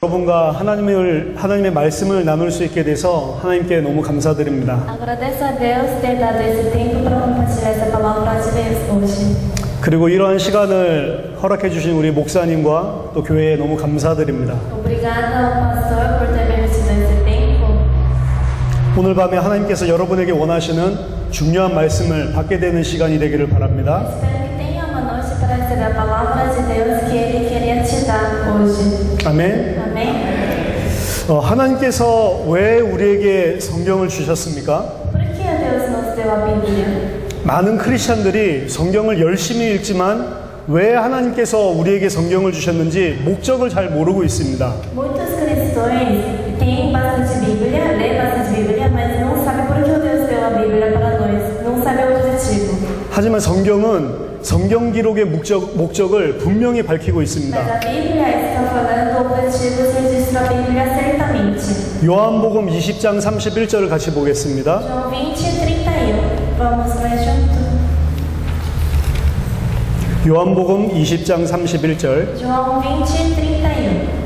여러분과 하나님의 말씀을 나눌 수 있게 돼서 하나님께 너무 감사드립니다. Agradeço a Deus ter dado esse tempo para compartilhar essa palavra de Deus hoje. 그리고 이러한 시간을 허락해 주신 우리 목사님과 또 교회에 너무 감사드립니다. Obrigada ao pastor por ter permitido esse tempo. 오늘 밤에 하나님께서 여러분에게 원하시는 중요한 말씀을 받게 되는 시간이 되기를 바랍니다. Espero que tenha uma noite para receber a palavra de Deus que Ele queria te dar hoje. 아멘. Amém? 하나님께서 왜 우리에게 성경을 주셨습니까? Por que Deus nos deu a Bíblia? 많은 크리스찬들이 성경을 열심히 읽지만 왜 하나님께서 우리에게 성경을 주셨는지 목적을 잘 모르고 있습니다. Muitos cristãos têm bastante Bíblia, lê bastante Bíblia, mas não sabem por que Deus deu a Bíblia para nós. Não sabem o objetivo. 하지만 성경은 성경 기록의 목적을 분명히 밝히고 Mas 있습니다. a Bíblia está falando o objetivo que registra a Bíblia certamente. 요한복음 20장 31절을 같이 보겠습니다. João 20:31. Vamos ler junto. 요한복음 20장 31절. João 20:31.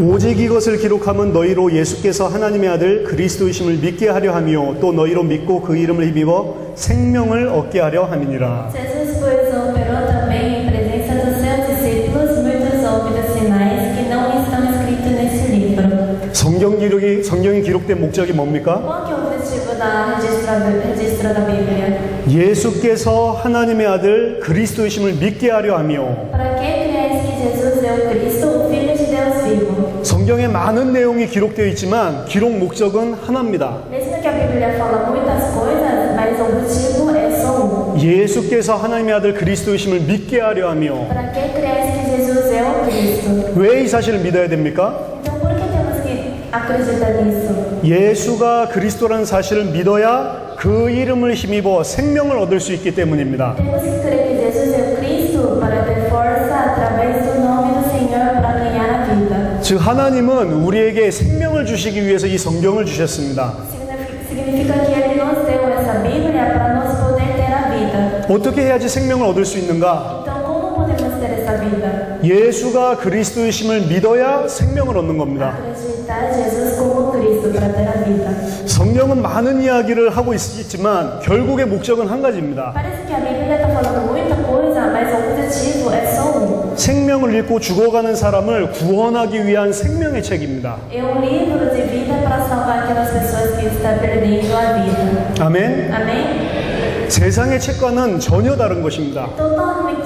오직 이것을 기록함은 너희로 예수께서 하나님의 아들 그리스도이심을 믿게 하려 함이요 또 너희로 믿고 그 이름을 힘입어 생명을 얻게 하려 함이니라. Jesus, pois, operou também em presença dos seus discípulos muitos obras sinais que não estão escritos nesse livro. 성경이 기록된 목적이 뭡니까? Qual que é o objetivo da registro da Bíblia? 예수께서 하나님의 아들 그리스도이심을 믿게 하려 함이요. Para que creais que Jesus é o Cristo, o Filho de Deus vivo? 성경에 많은 내용이 기록되어 있지만 기록 목적은 하나입니다. Mesmo que a Bíblia fala muitas coisas, mas o objetivo é só um. 예수께서 하나님의 아들 그리스도이심을 믿게 하려 하며. Para que creais que Jesus é o Cristo? 왜 이 사실을 믿어야 됩니까? Então por que temos que acreditar nisso? 예수가 그리스도라는 사실을 믿어야 그 이름을 힘입어 생명을 얻을 수 있기 때문입니다. Temos que crer que Jesus é o Cristo para ter força através do nome do Senhor para ganhar a vida. 즉 하나님은 우리에게 생명을 주시기 위해서 이 성경을 주셨습니다. Significa que Ele nos deu essa Bíblia para nós poder ter a vida. 어떻게 해야지 생명을 얻을 수 있는가? Então como podemos ter essa vida? 예수가 그리스도이심을 믿어야 생명을 얻는 겁니다. Acreditar em Jesus como Cristo para ter a vida. 성경은 많은 이야기를 하고 있지만 결국의 목적은 한 가지입니다. Parece que a Bíblia está falando muita coisa, mas o objetivo é só um. 생명을 잃고 죽어가는 사람을 구원하기 위한 생명의 책입니다. É livro de vida para salvar aquelas pessoas que estão perdendo a vida. 아멘. Amém? 세상의 책과는 전혀 다른 것입니다. Totalmente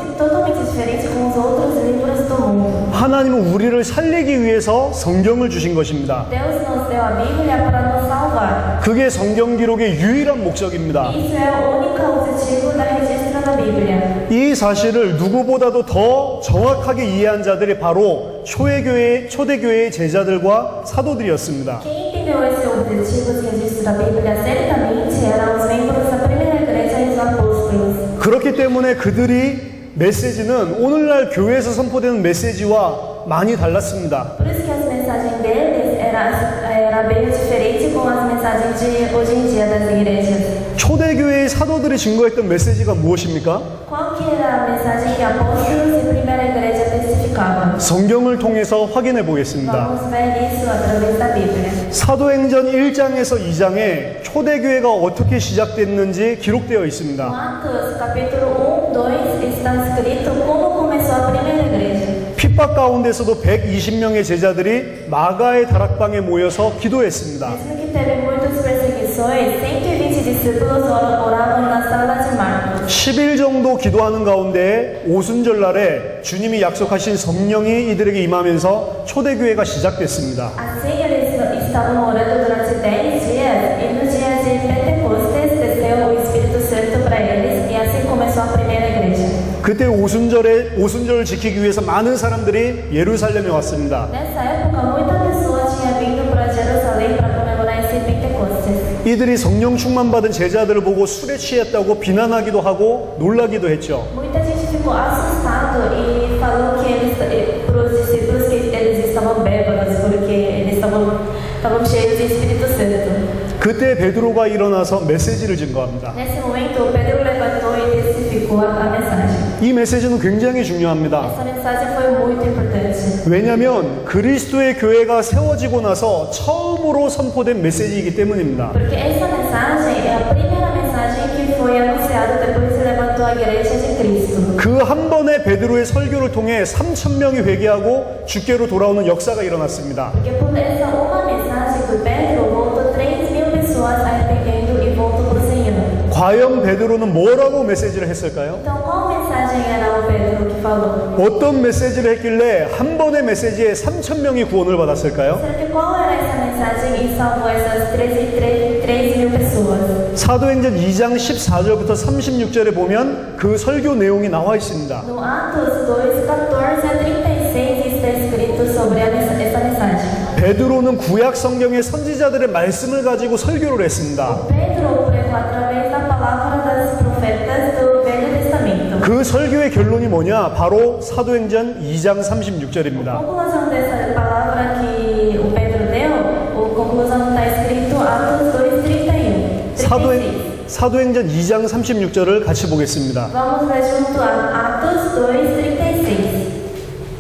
diferente com os outros livros do mundo. 하나님은 우리를 살리기 위해서 성경을 주신 것입니다. Deus nos deu a Bíblia para nos salvar. 그게 성경 기록의 유일한 목적입니다. Isso é o único objetivo da registro da Bíblia. 이 사실을 누구보다도 더 정확하게 이해한 자들이 바로 초대교회의 제자들과 사도들이었습니다. Quem entendeu esse objetivo de registro da Bíblia certamente eram os membros da primeira igreja e os apóstolos. 그렇기 때문에 그들이 메시지는 오늘날 교회에서 선포되는 메시지와 많이 달랐습니다. Por isso que as mensagens deles era bem diferente com as mensagens de hoje em dia das igrejas. 초대교회의 사도들이 증거했던 메시지가 무엇입니까? Qual que era a mensagem que apóstolos e primeira igreja testificavam? 성경을 통해서 확인해 보겠습니다. Vamos ver isso através da Bíblia. 사도행전 1장에서 2장에 초대교회가 어떻게 시작됐는지 기록되어 있습니다. Atos capítulo 1, 2 está escrito como começou a primeira igreja. 핍박 가운데서도 120명의 제자들이 마가의 다락방에 모여서 기도했습니다. Mesmo que teve muitas perseguições, 120 discípulos oravam na sala de Marcos. 10일 정도 기도하는 가운데 오순절날에 주님이 약속하신 성령이 이들에게 임하면서 초대교회가 시작됐습니다. Assim eles estavam orando durante 10 dias e no dia de Pentecostes desceu o Espírito Santo para eles e assim começou a primeira igreja. 그때 오순절을 지키기 위해서 많은 사람들이 예루살렘에 왔습니다. Nessa época, muita pessoa tinha vindo para Jerusalém para comemorar esse Pentecostes. 이들이 성령 충만 받은 제자들을 보고 술에 취했다고 비난하기도 하고 놀라기도 했죠. Muita gente ficou assustado e falou que eles, para os discípulos, que eles estavam bêbados porque eles estavam cheios de Espírito Santo. 그 그때 베드로가 일어나서 메시지를 증거합니다. Nesse momento, Pedro levantou e testificou a mensagem. 이 메시지는 굉장히 중요합니다. Essa mensagem foi muito importante. 왜냐하면 그리스도의 교회가 세워지고 나서 처음으로 선포된 메시지이기 때문입니다. Porque essa mensagem é a primeira mensagem que foi anunciada depois que se levantou a igreja de Cristo. 그 한 번의 베드로의 설교를 통해 3,000명이 회개하고 주께로 돌아오는 역사가 일어났습니다. Porque por essa uma mensagem do Pedro, voltou 3.000 pessoas arrependendo e voltou para o Senhor. 과연 베드로는 뭐라고 메시지를 했을까요? Então, qual mensagem era o Pedro que falou? 어떤 메시지를 했길래 한 번의 메시지에 3,000명이 구원을 받았을까요? Será que qual era essa mensagem e salvou essas 3.000 pessoas? 사도행전 2장 14절부터 36절에 보면 그 설교 내용이 나와 있습니다. No Atos 2, 14 a 36 está escrito sobre essa mensagem. 베드로는 구약 성경의 선지자들의 말씀을 가지고 설교를 했습니다. Pedro pregou através da palavra das profetas do Velho Testamento. 그 설교의 결론이 뭐냐? 바로 사도행전 2장 A 36절입니다. conclusão dessa palavra que o Pedro deu, a conclusão está escrito Atos 2, 31. 36. 사도행전 2장 36절을 같이 보겠습니다. Vamos ler junto a Atos 2, 36.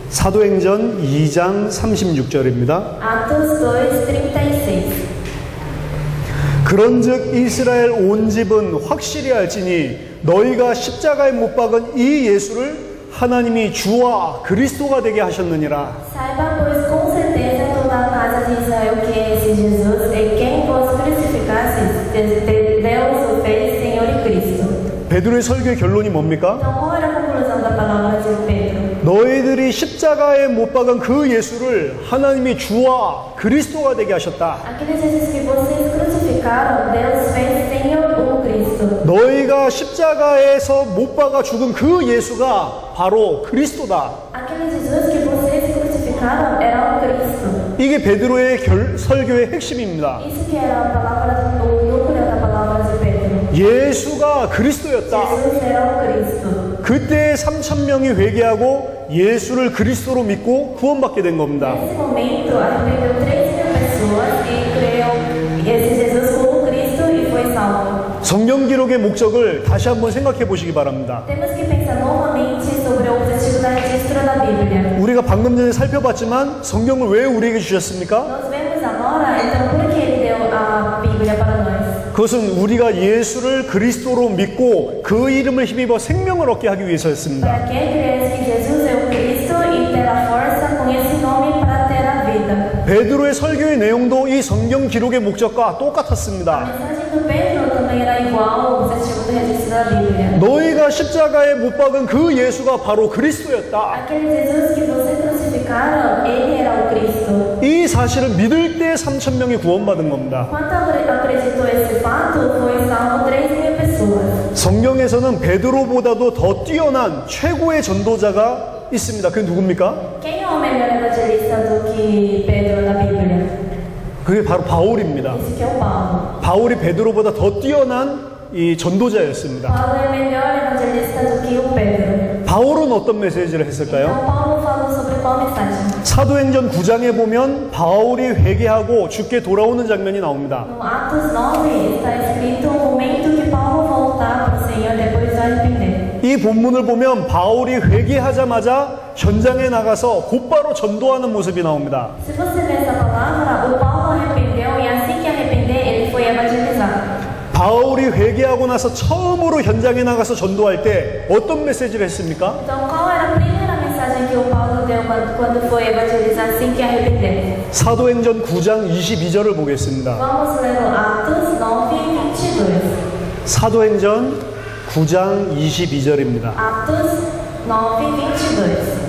사도행전 2장 36절입니다. Atos 2, 36. 그런즉 이스라엘 온 집은 확실히 알지니 너희가 십자가에 못 박은 이 예수를 하나님이 주와 그리스도가 되게 하셨느니라. Saiba, pois, com certeza toda a casa de Israel que esse Jesus é quem vos crucificastes, Deus o fez Senhor e Cristo. 베드로의 설교의 결론이 뭡니까? Então, qual era a conclusão da palavra de Pedro? 너희들이 십자가에 못 박은 그 예수를 하나님이 주와 그리스도가 되게 하셨다. Aquele Jesus que vocês crucificaram, Deus fez Senhor o Cristo. 너희가 십자가에서 못 박아 죽은 그 예수가 바로 그리스도다. Aquele Jesus que vocês crucificaram era o Cristo. 이게 베드로의 설교의 핵심입니다. Isso que era a palavra, o núcleo da palavra de Pedro. 예수가 그리스도였다. Jesus era o Cristo. 그때 3,000명이 회개하고 예수를 그리스도로 믿고 구원받게 된 겁니다. Nesse momento, arrependeu 3.000 pessoas e creu esse Jesus como Cristo e foi salvo. 성경 기록의 목적을 다시 한번 생각해 보시기 바랍니다. Temos que pensar novamente sobre o objetivo da registro da Bíblia. 우리가 방금 전에 살펴봤지만 성경을 왜 우리에게 주셨습니까? Nós vemos agora, então, por que ele deu a Bíblia para nós? 그것은 우리가 예수를 그리스도로 믿고 그 이름을 힘입어 생명을 얻게 하기 위해서였습니다. Para que creias que Jesus é o Cristo e ter a força com esse nome para ter a vida. 베드로의 설교의 내용도 이 성경 기록의 목적과 A 똑같았습니다. mensagem do Pedro também era igual ao objetivo do registro da Bíblia. 너희가 십자가에 못 박은 그 예수가 바로 그리스도였다. Aquele Jesus que vocês crucificaram, ele era o Cristo. 이 사실을 믿을 때 3,000명이 구원받은 겁니다. Quando acreditou esse fato, foi salvo 3.000 pessoas. 성경에서는 베드로보다도 더 뛰어난 최고의 전도자가 있습니다. 그게 누굽니까? Quem é o melhor evangelista do que Pedro na Bíblia? 그게 바로 바울입니다. Esse que é o Paulo. 바울이 베드로보다 더 뛰어난 이 전도자였습니다. Paulo é melhor evangelista do que o Pedro. 바울은 어떤 메시지를 했을까요? Então Paulo falou sobre qual mensagem? 사도행전 9장에 보면 바울이 회개하고 주께 돌아오는 장면이 나옵니다. No Atos 9 está escrito o momento que Paulo voltar para o Senhor depois do arrepender. 이 본문을 보면 바울이 회개하자마자 현장에 나가서 곧바로 전도하는 모습이 나옵니다. Se você ver essa palavra, o Paulo arrependeu e assim que arrepender, ele foi evangelizar. 바울이 회개하고 나서 처음으로 현장에 나가서 전도할 때 어떤 메시지를 했습니까? Então, qual era a primeira mensagem que o Paulo deu quando foi evangelizar assim que arrepender? 사도행전 9장 22절을 보겠습니다. Vamos ler o Atos 9, 22. 사도행전 9장 22절입니다. Atos 9, 22.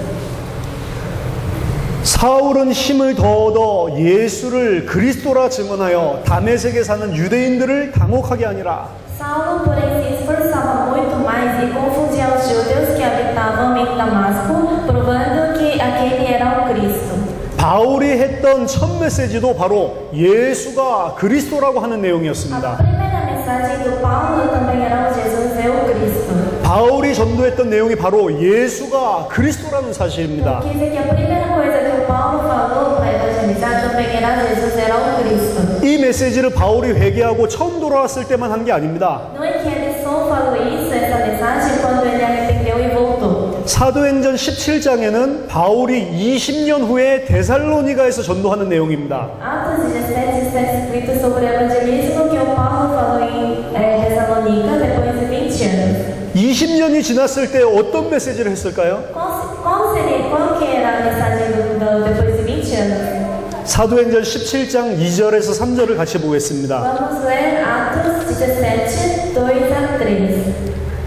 사울은 힘을 더 얻어 예수를 그리스도라 증언하여 다메섹에 사는 유대인들을 당혹하게 하니라. Saulo, porém, se esforçava muito mais e confundia os judeus que habitavam em Damasco, provando que aquele era o Cristo. 바울이 했던 첫 메시지도 바로 예수가 그리스도라고 하는 A 내용이었습니다. primeira mensagem do Paulo também era o Jesus é o Cristo. 바울이 전도했던 내용이 바로 예수가 그리스도라는 사실입니다. Quer dizer que a primeira coisa que o Paulo falou para evangelizar também era Jesus era o Cristo. 이 메시지를 바울이 회개하고 처음 돌아왔을 때만 한 게 아닙니다. Não é que ele só falou isso, essa mensagem, quando ele arrependeu e voltou. 사도행전 17장에는 바울이 20년 후에 데살로니가에서 전도하는 내용입니다. Atos 17 está escrito sobre o evangelismo que o Paulo falou em Tessalônica depois de 20 anos. 20년이 지났을 때 어떤 메시지를 했을까요? Qual que era a mensagem depois de 20 anos? 사도행전 17장 2절에서 3절을 같이 보겠습니다. Vamos ler Atos 17, 2 a 3.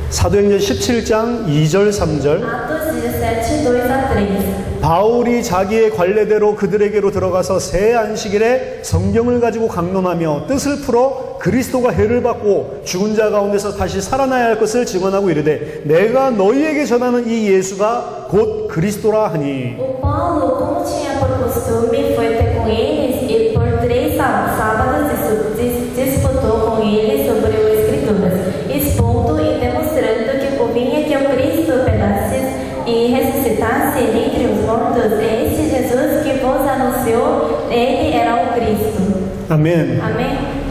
사도행전 17장 2절 3절. Atos 17, 2 a 3. 바울이 자기의 관례대로 그들에게로 들어가서 새 안식일에 성경을 가지고 강론하며 뜻을 풀어 그리스도가 해를 받고 죽은 자 가운데서 다시 살아나야 할 것을 증언하고 이르되 내가 너희에게 전하는 이 예수가 곧 그리스도라 하니. O Paulo, como tinha por costume, foi ter com eles e por 3 sábados disputou com eles sobre as Escrituras, expondo e demonstrando que convinha que o Cristo pedasse e ressuscitasse dentre os mortos. Este Jesus que vos anunciou, ele era o Cristo. 아멘. Amém?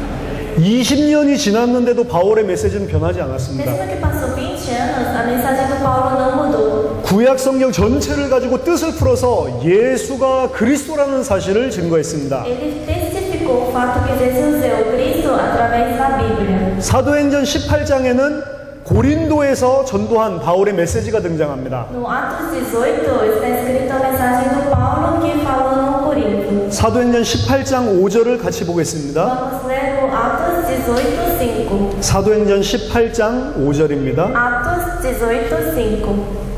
20년이 지났는데도 바울의 메시지는 변하지 않았습니다. Mesmo que passou 20 anos, a mensagem do Paulo não mudou. 구약 성경 전체를 가지고 뜻을 풀어서 예수가 그리스도라는 사실을 증거했습니다. Ele testificou o fato que Jesus é o Cristo através da Bíblia. 사도행전 18장에는 고린도에서 전도한 바울의 메시지가 등장합니다. No Atos 18 está escrito a mensagem do Paulo que falou no Corinto. 사도행전 18장 5절을 같이 보겠습니다. Vamos ler o Atos 18, 5. 사도행전 18장 5절입니다. Atos 18, 5.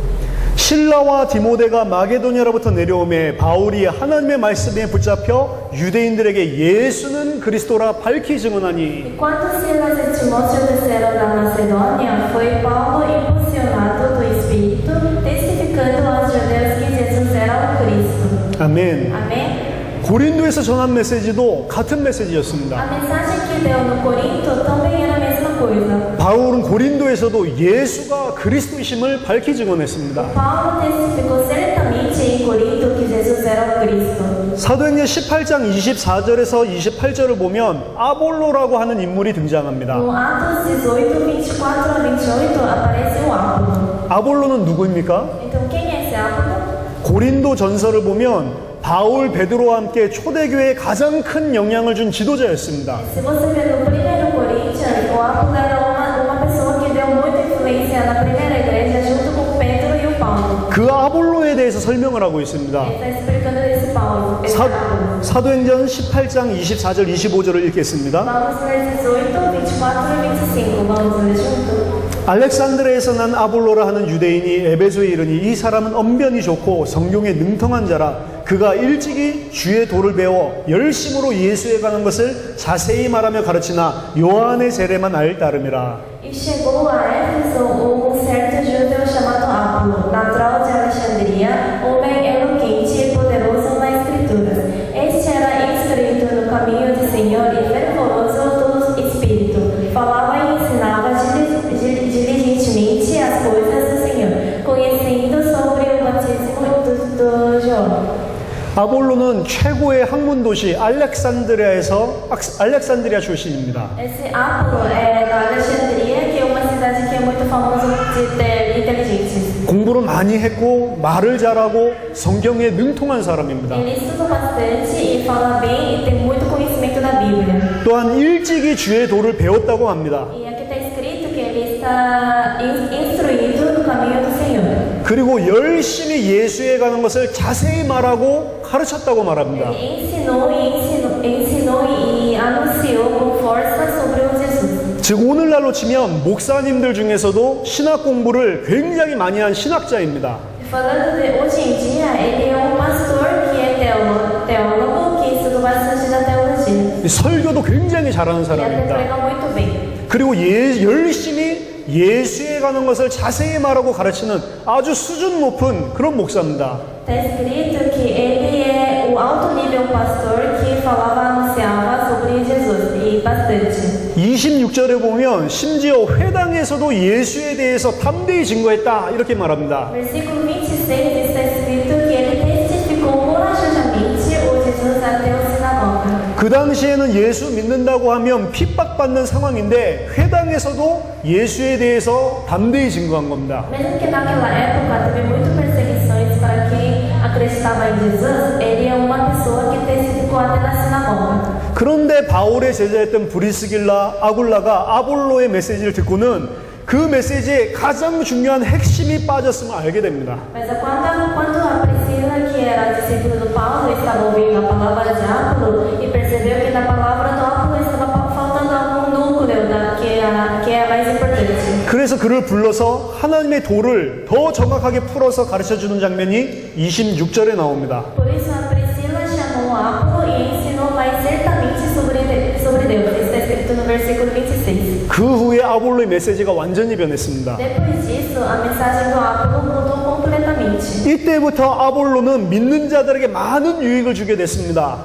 실라와 디모데가 마게도냐로부터 내려오매 바울이 하나님의 말씀에 붙잡혀 유대인들에게 예수는 그리스도라 밝히 증언하니. E quando Silas e Timóteo desceram da Macedônia, foi Paulo impulsionado do Espírito, testificando aos judeus que Jesus era o Cristo. 아멘. Amém? 고린도에서 전한 메시지도 같은 메시지였습니다. A mensagem que deu no Corinto também era a mesma coisa. 바울은 고린도에서도 예수가 그리스도이심을 밝히 증언했습니다. Paulo testificou certamente em Corinto que Jesus era o Cristo. 사도행전 18장 24절에서 28절을 보면 아볼로라고 하는 인물이 등장합니다. No Atos 18, 24 a 28 aparece o Apolo. 아볼로는 누구입니까? Então quem é esse Apolo? 고린도 전서를 보면 바울, 베드로와 함께 초대교회에 가장 큰 영향을 준 지도자였습니다. Se você ver no primeiro Coríntios, o Apolo era uma pessoa que deu muita influência na primeira igreja junto com Pedro e o Paulo. 그 아볼로에 대해서 설명을 하고 있습니다. Ele está explicando esse Paulo, esse Apolo. 사도행전 18장 24절 25절을 읽겠습니다. Vamos ler 18, 24 e 25. Vamos ler junto. 알렉산드리아에서 난 아볼로라 하는 유대인이 에베소에 이르니 이 사람은 언변이 좋고 성경에 능통한 자라. 그가 일찍이 주의 도를 배워 열심으로 예수에 관한 것을 자세히 말하며 가르치나 요한의 세례만 알 따름이라. E chegou a Éfeso certo judeu chamado Apolo, natural de Alexandria, homem eloquente e poderoso na Escritura. Este era instruído no caminho do Senhor e fervoroso do Espírito. Falava e ensinava diligentemente as coisas do Senhor, conhecendo sobre o batismo do João. 아볼로는 최고의 학문 도시 알렉산드리아 출신입니다. Esse Apolo é da Alexandria, que é uma cidade que é muito famosa de ter inteligentes. 공부를 많이 했고 말을 잘하고 성경에 능통한 사람입니다. Ele estuda bastante e fala bem e tem muito conhecimento da Bíblia. 또한 일찍이 주의 도를 배웠다고 합니다. E aqui está escrito que ele está instruído no caminho do Senhor. 그리고 열심히 예수에 관한 것을 자세히 말하고 가르쳤다고 말합니다. Ele ensinou e anunciou com força sobre o Jesus. 즉 오늘날로 치면 목사님들 중에서도 신학 공부를 굉장히 많이 한 신학자입니다. Falando de hoje em dia, ele é pastor que é teólogo que estuda bastante da teologia. 설교도 굉장히 잘하는 E até 사람입니다. prega muito bem. 그리고 열심히 예수에 관한 것을 자세히 말하고 가르치는 아주 수준 높은 그런 목사입니다. Está escrito que ele é o alto nível pastor que falava, anunciava sobre Jesus e bastante. 26절에 보면 심지어 회당에서도 예수에 대해서 담대히 증거했다 이렇게 말합니다. Versículo 26 está escrito que ele testificou corajosamente o Jesus até o sinagoga. 그 당시에는 예수 믿는다고 하면 핍박받는 상황인데 회당에서도 예수에 대해서 담대히 증거한 겁니다. Mesmo que naquela época teve muitas perseguições para quem acreditava em Jesus, ele é uma pessoa que testificou até na sinagoga. 그런데 바울의 제자였던 브리스길라, 아굴라가 아볼로의 메시지를 듣고는 그 메시지에 가장 중요한 핵심이 빠졌음을 알게 됩니다. Mas quando a Priscila, que era discípula do Paulo, estava ouvindo a palavra de Apolo e percebeu que na palavra do Apolo estava faltando algum núcleo que é mais importante. 그래서 그를 불러서 하나님의 도를 더 정확하게 풀어서 가르쳐주는 장면이 26절에 나옵니다. Por isso a Priscila chamou Apolo e ensinou mais certamente sobre Deus. Está escrito no versículo 26. 그 후에 아볼로의 메시지가 완전히 변했습니다. Depois disso, a mensagem do Apolo mudou completamente. 이때부터 아볼로는 믿는 자들에게 많은 유익을 주게 됐습니다.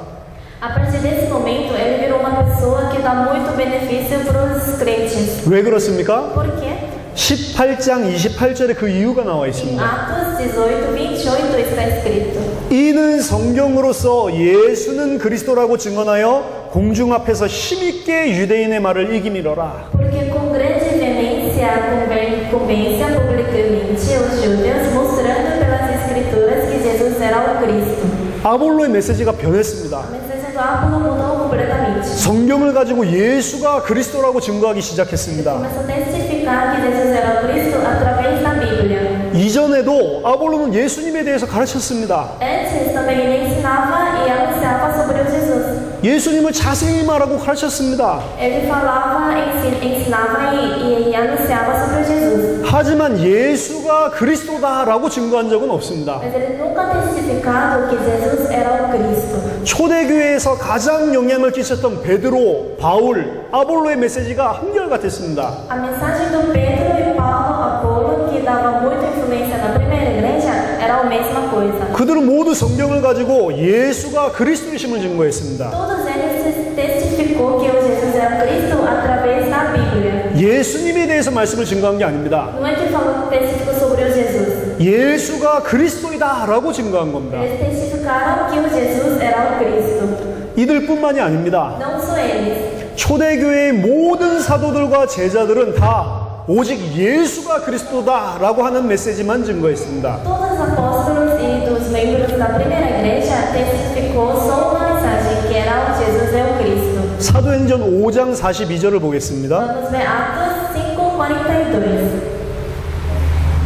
A partir desse momento, ele virou uma pessoa que dá muito benefício para os crentes. 왜 그렇습니까? Por quê? 18장 28절에 그 이유가 나와 Em 있습니다. Atos 18, 28 está escrito: 이는 성경으로서 예수는 그리스도라고 증언하여 공중 앞에서 힘있게 유대인의 말을 이기미러라. Porque com grande veemência convence publicamente os judeus, mostrando pelas escrituras que Jesus era o Cristo. 아볼로의 메시지가 변했습니다. A mensagem do Apolo mudou completamente. 성경을 가지고 예수가 그리스도라고 증거하기 시작했습니다. Começou a testificar que Jesus era o Cristo através da Bíblia. 이전에도 아볼로는 예수님에 대해서 가르쳤습니다. Antes também ele ensinava e anunciava sobre o Jesus. 예수님을 자세히 말하고 가르쳤습니다. Ele falava, ensinava e anunciava sobre Jesus. 하지만 예수가 그리스도다라고 증거한 적은 없습니다. Mas ele nunca testificado que Jesus era o Cristo. 초대교회에서 가장 영향을 끼쳤던 베드로, 바울, 아볼로의 메시지가 한결같았습니다. A mensagem do Pedro e Paulo, Apolo, que dava muita influência na primeira igreja, era a mesma coisa. 그들은 모두 성경을 가지고 예수가 그리스도이심을 증거했습니다. Todos eles testificou que o Jesus era Cristo através da Bíblia. 예수님에 대해서 말씀을 증거한 게 아닙니다. Não é que falou, testificou sobre o Jesus. 예수가 그리스도이다라고 증거한 겁니다. Eles testificaram que o Jesus era o Cristo. 이들뿐만이 아닙니다. Não só eles. 초대교회의 모든 사도들과 제자들은 다 오직 예수가 그리스도다라고 하는 메시지만 증거했습니다. Todos os apóstolos e dos membros da primeira igreja testificou só uma mensagem, que era o Jesus é o Cristo. 사도행전 5장 42절을 보겠습니다. Vamos ver Atos 5:42.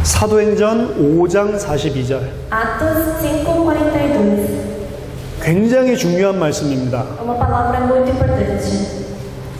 사도행전 5장 42절. Atos 5:42. 굉장히 중요한 말씀입니다. Uma palavra muito importante.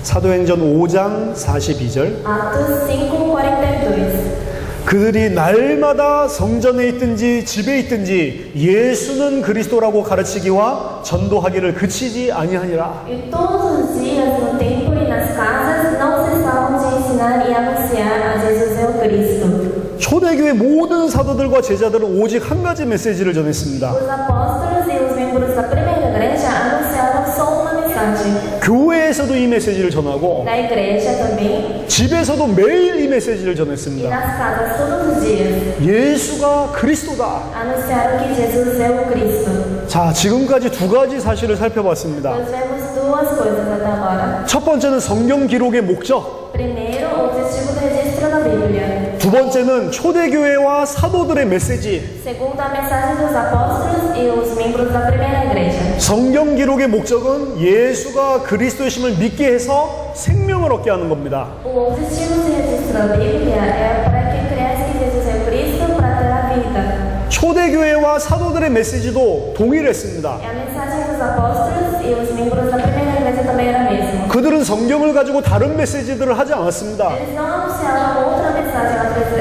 사도행전 5장 42절. Atos 5:42. 그들이 날마다 성전에 있든지 집에 있든지 예수는 그리스도라고 가르치기와 전도하기를 그치지 아니하니라. E todos os dias no templo e nas casas não cessavam de ensinar e anunciar a Jesus é o Cristo. 초대교회 모든 사도들과 제자들은 오직 한 가지 메시지를 전했습니다. Os apóstolos e os membros da primeira igreja anunciaram só uma mensagem. 교회에서도 이 메시지를 전하고 Na igreja também 집에서도 매일 이 메시지를 e 전했습니다. nas casas todos os dias 예수가 그리스도다. anunciaram que Jesus é o Cristo. 자, 지금까지 두 가지 사실을 살펴봤습니다. Nós vemos duas coisas até agora. 첫 번째는 성경 기록의 목적. Primeiro, o objetivo do registro da Bíblia. 두 번째는 초대교회와 사도들의 메시지. Segundo, a mensagem dos apóstolos e os membros da primeira igreja. 성경 기록의 목적은 예수가 그리스도이심을 믿게 해서 생명을 얻게 하는 겁니다. O objetivo do registro da Bíblia é para que cresça que Jesus é o Cristo para ter a vida. 초대교회와 사도들의 메시지도 동일했습니다. E a mensagem dos apóstolos e os membros da primeira igreja também era a mesma. 그들은 성경을 가지고 다른 메시지들을 하지 않았습니다. Eles não anunciaram outra mensagem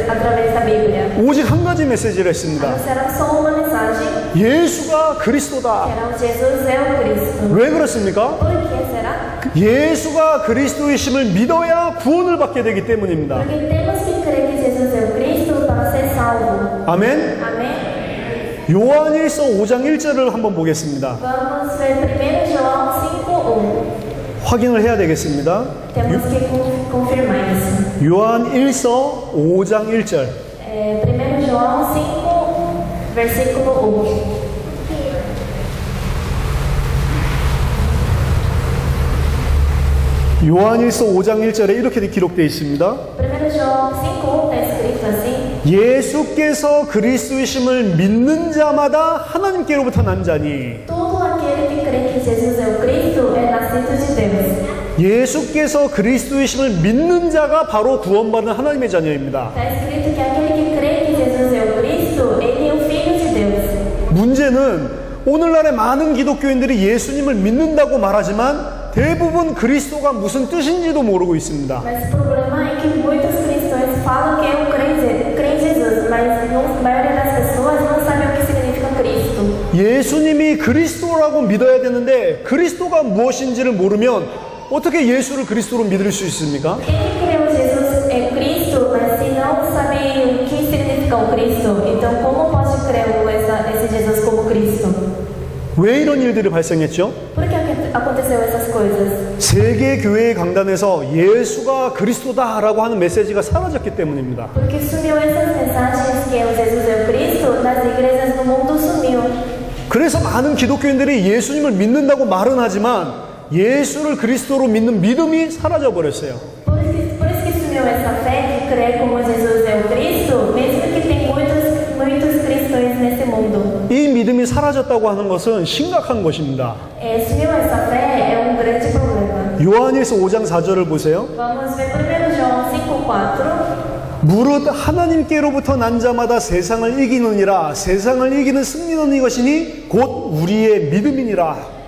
através da Bíblia. 오직 한 가지 메시지를 했습니다. Anunciaram só uma mensagem, 예수가 que 그리스도다. era o Jesus é o Cristo. 왜 그렇습니까? Por que será? 예수가 그리스도이심을 믿어야 구원을 받게 되기 때문입니다. Porque temos que crer que Jesus é o Cristo para ser salvo. 아멘. Amém? 요한일서 5장 1절을 한번 보겠습니다. Vamos ver 1 João 5:1. 확인을 해야 되겠습니다. Temos que confirmar isso. 요한 1서 5장 1절. 1 João 5, versículo 1. 요한일서 5장 1절에 이렇게 기록되어 있습니다. 1 João 5, está escrito assim. 예수께서 그리스도이심을 믿는 자마다 하나님께로부터 난 자니. Todo aquele que crê que Jesus é o Cristo é nascido de Deus. 예수께서 그리스도이심을 믿는 자가 바로 구원받은 하나님의 자녀입니다. Está escrito que aquele que crê que Jesus é o Cristo, ele é o Filho de Deus. 문제는 오늘날의 많은 기독교인들이 예수님을 믿는다고 말하지만 대부분 그리스도가 무슨 뜻인지도 모르고 있습니다. Mas o problema é que muitos cristãos falam que eu creio em Jesus, mas a maioria das pessoas não sabe o que significa Cristo. 예수님이 그리스도라고 믿어야 되는데 그리스도가 무엇인지를 모르면 어떻게 예수를 그리스도로 믿을 수 있습니까? Quem creu em Jesus é Cristo, mas se não sabe o que significa o Cristo, então como pode crer esse Jesus como Cristo? 왜 이런 일들이 발생했죠? Por que aconteceu essas coisas? 세계 교회의 강단에서 예수가 그리스도다라고 하는 메시지가 사라졌기 때문입니다. Porque sumiu essas mensagens que o Jesus é o Cristo, das igrejas do mundo sumiu. 그래서 많은 기독교인들이 예수님을 믿는다고 말은 하지만 예수를 그리스도로 믿는 믿음이 사라져 버렸어요. Por isso que sumiu essa fé que crê como Jesus é o Cristo, mesmo que tem muitos cristãos nesse mundo. 이 믿음이 사라졌다고 하는 것은 심각한 것입니다. Sumiu essa fé é grande problema. 요한일서 5장 4절을 보세요. Vamos ver 1 João 5:4. 무릇 하나님께로부터 난 자마다 세상을 이기느니라. 세상을 이기는 승리는 이것이니 곧 우리의 믿음이니라.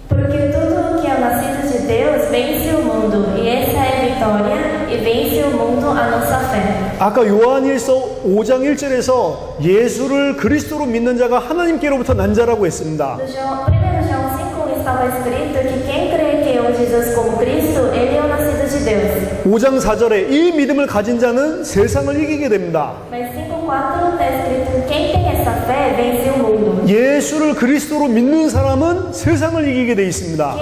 Porque tudo que é nascido de Deus vence o mundo, e essa é a vitória, e vence o mundo a nossa fé. 아까 요한일서 5장 1절에서 예수를 그리스도로 믿는 자가 하나님께로부터 난 자라고 했습니다. 1 João 5 estava escrito que quem crê que é Jesus como Cristo, ele é o nascido de Deus. 5장 4절에 이 믿음을 가진 자는 세상을 이기게 됩니다. Mas 5:4 está escrito quem tem essa fé vence o mundo. 예수를 그리스도로 믿는 사람은 세상을 이기게 돼 있습니다.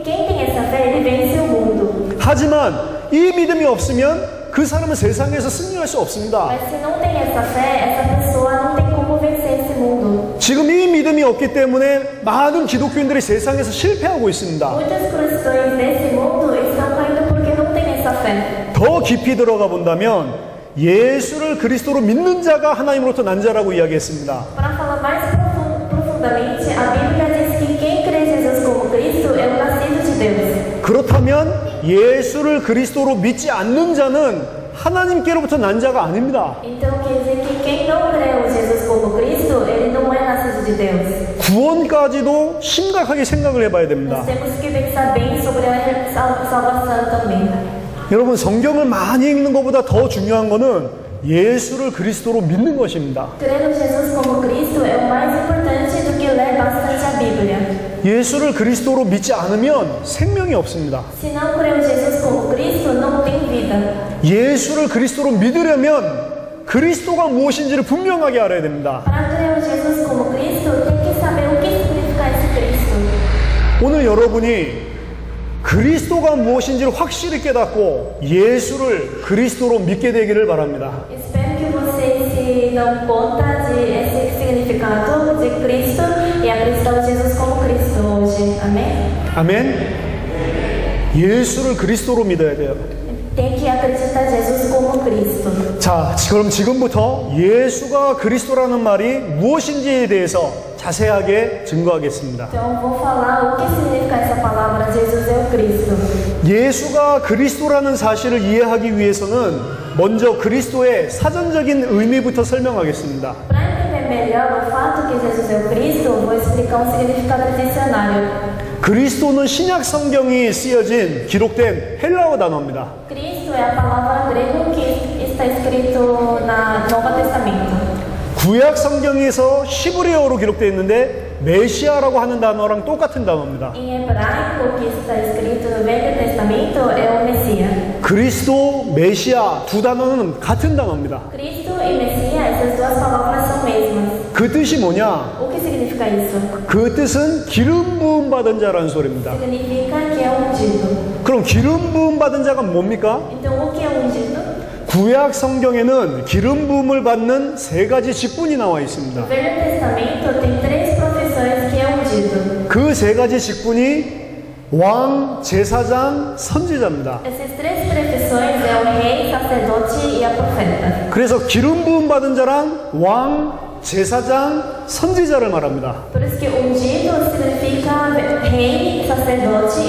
Quem tem essa fé, ele vence o mundo. 하지만 이 믿음이 없으면 그 사람은 세상에서 승리할 수 없습니다. Mas se não tem essa fé, essa pessoa não tem como vencer esse mundo. 지금 이 믿음이 없기 때문에 많은 기독교인들이 세상에서 실패하고 있습니다. Muitos cristãos nesse mundo estão caindo porque não tem essa fé. 더 깊이 들어가 본다면 예수를 그리스도로 믿는 자가 하나님으로부터 난 자라고 이야기했습니다. Para falar mais profundamente, a Bíblia diz que quem crê em Jesus como Cristo é o nascido de Deus. 그렇다면 예수를 그리스도로 믿지 않는 자는 하나님께로부터 난 자가 아닙니다. Então quer dizer que quem não crê em Jesus como Cristo, ele não é nascido de Deus. 구원까지도 심각하게 생각을 해봐야 됩니다. Nós temos que pensar bem sobre a salvação também. 여러분, 성경을 많이 읽는 것보다 더 중요한 것은 예수를 그리스도로 믿는 것입니다. Crer em Jesus como Cristo é o mais importante do que ler bastante a Bíblia. 예수를 그리스도로 믿지 않으면 생명이 없습니다. Se não crer em Jesus como Cristo, não tem vida. 예수를 그리스도로 믿으려면 그리스도가 무엇인지를 분명하게 알아야 됩니다. Para crer em Jesus como Cristo, tem que saber o que significa esse Cristo. 오늘 여러분이 그리스도가 무엇인지를 확실히 깨닫고 예수를 그리스도로 믿게 되기를 바랍니다. Espero que vocês se dão conta de esse significado de Cristo e acreditar em Jesus como Cristo hoje. Amém? 아멘. 예수를 그리스도로 믿어야 돼요. Tem que acreditar em Jesus como Cristo. 자, 그럼 지금부터 예수가 그리스도라는 말이 무엇인지에 대해서 자세하게 증거하겠습니다. Então vou falar o que significa essa palavra Jesus é o Cristo. 예수가 그리스도라는 사실을 이해하기 위해서는 먼저 그리스도의 사전적인 의미부터 설명하겠습니다. Para entender melhor o fato que Jesus é o Cristo, vou explicar um significado do dicionário. 그리스도는 신약 성경이 쓰여진 기록된 헬라어 단어입니다. Cristo é a palavra grego que está escrito na Novo Testamento. 구약 성경에서 히브리어로 기록되어 있는데 메시아라고 하는 단어랑 똑같은 단어입니다. Em hebraico, que está escrito no Velho Testamento, é o Messias. 그리스도, 메시아 두 단어는 같은 단어입니다. Cristo e Messias, essas duas palavras são mesmas. 그 뜻이 뭐냐? O que significa isso? 그 뜻은 기름 부음 받은 자라는 소리입니다. Significa que é ungido. 그럼 기름 부음 받은 자가 뭡니까? Então, o que é ungido? 구약 성경에는 기름 부음을 받는 세 가지 직분이 나와 있습니다. No Velho Testamento tem 3 profissões que é ungido. 그 세 가지 직분이 왕, 제사장, 선지자입니다. Essas 3 profissões é o rei, sacerdote e a profeta. 그래서 기름 부음 받은 자란 왕, 제사장, 선지자를 말합니다. Por isso que ungido significa rei, sacerdote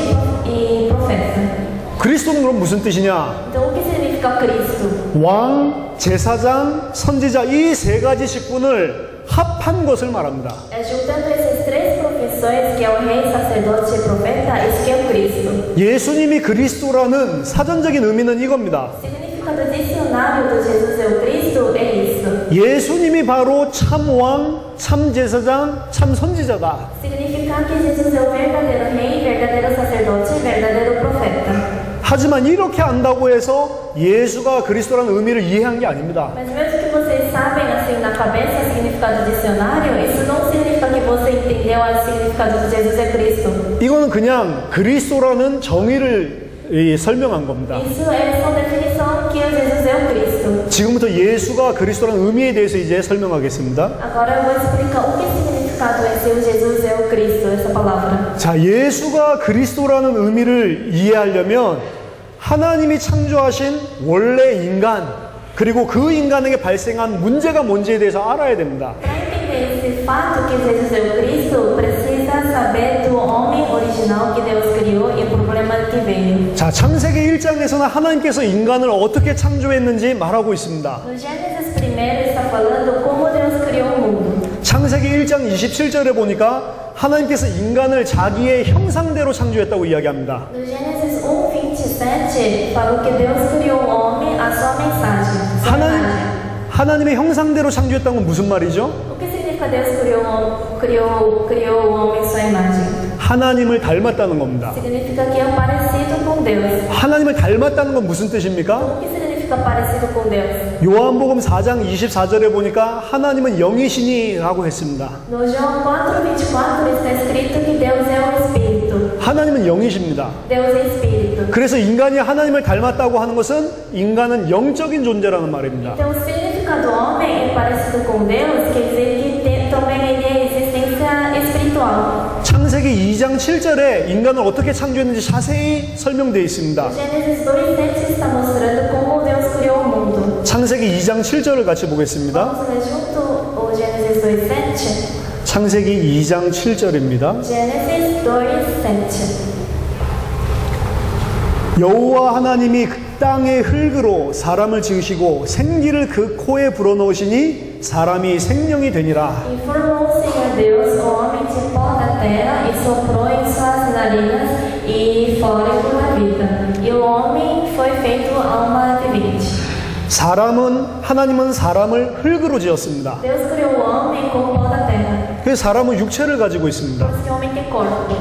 e profeta. 그리스도는 그럼 무슨 뜻이냐? Então, o que significa Cristo? 왕, 제사장, 선지자 이 세 가지 직분을 합한 것을 말합니다. É juntando essas 3 profissões, que é o rei, sacerdote e profeta, isso que é o Cristo. 예수님이 그리스도라는 사전적인 의미는 이겁니다. O significado dicionário do Jesus é o Cristo é isso. 예수님이 바로 참 왕, 참 제사장, 참 선지자다. Significa que Jesus é o verdadeiro rei, verdadeiro sacerdote e verdadeiro profeta. 하지만 이렇게 안다고 해서 예수가 그리스도라는 의미를 이해한 게 아닙니다. Mas mesmo que vocês sabem assim na cabeça o significado do dicionário, isso não significa que você entendeu o significado de Jesus é Cristo. 이거는 그냥 그리스도라는 정의를 설명한 겁니다. Isso é só definição que Jesus é o Cristo. 지금부터 예수가 그리스도라는 의미에 대해서 이제 설명하겠습니다. Agora eu vou explicar o que significado é ser o Jesus é o Cristo, essa palavra. 자, 예수가 그리스도라는 의미를 이해하려면 하나님이 창조하신 원래 인간, 그리고 그 인간에게 발생한 문제가 뭔지에 대해서 알아야 됩니다. Para entender esse fato que Jesus é o Cristo, precisa saber do homem original que Deus criou e o problema que veio. 자, 창세기 1장에서는 하나님께서 인간을 어떻게 창조했는지 말하고 있습니다. No Gênesis 1 está falando como Deus criou o mundo. 창세기 1장 27절에 보니까 하나님께서 인간을 자기의 형상대로 창조했다고 이야기합니다. No Gênesis 1:27 falou que Deus criou o homem à sua mensagem. Sua imagem. 하나님의 형상대로 창조했다는 건 무슨 말이죠? O que significa Deus criou o homem à sua imagem? 하나님을 닮았다는 겁니다. Significa que é parecido com Deus. 하나님을 닮았다는 건 무슨 뜻입니까? O que significa parecido com Deus? 요한복음 4장 24절에 보니까 하나님은 영이시니라고 했습니다. No João 4:24 está escrito que Deus é o Espírito. 하나님은 영이십니다. Deus é Espírito. 그래서 인간이 하나님을 닮았다고 하는 것은 인간은 영적인 존재라는 말입니다. Então o significado do homem é parecido com Deus, quer dizer que também ele é existência espiritual. 창세기 2장 7절에 인간을 어떻게 창조했는지 자세히 설명되어 있습니다. Gênesis 2:7 está mostrando como Deus criou o mundo. 창세기 2장 7절을 같이 보겠습니다. Vamos ler junto o Gênesis 2:7. 창세기 2장 7절입니다. Gênesis 2:7. 여호와 하나님이 그 땅의 흙으로 사람을 지으시고 생기를 그 코에 불어넣으시니 사람이 생명이 되니라. E formou o Senhor Deus o homem de pó da terra e soprou em suas narinas e fôlego da vida. E o homem foi feito alma vivente. 하나님은 사람을 흙으로 지었습니다. Deus criou o homem com o pó da terra. 그래서 사람은 육체를 가지고 있습니다. Por isso que o homem tem corpo.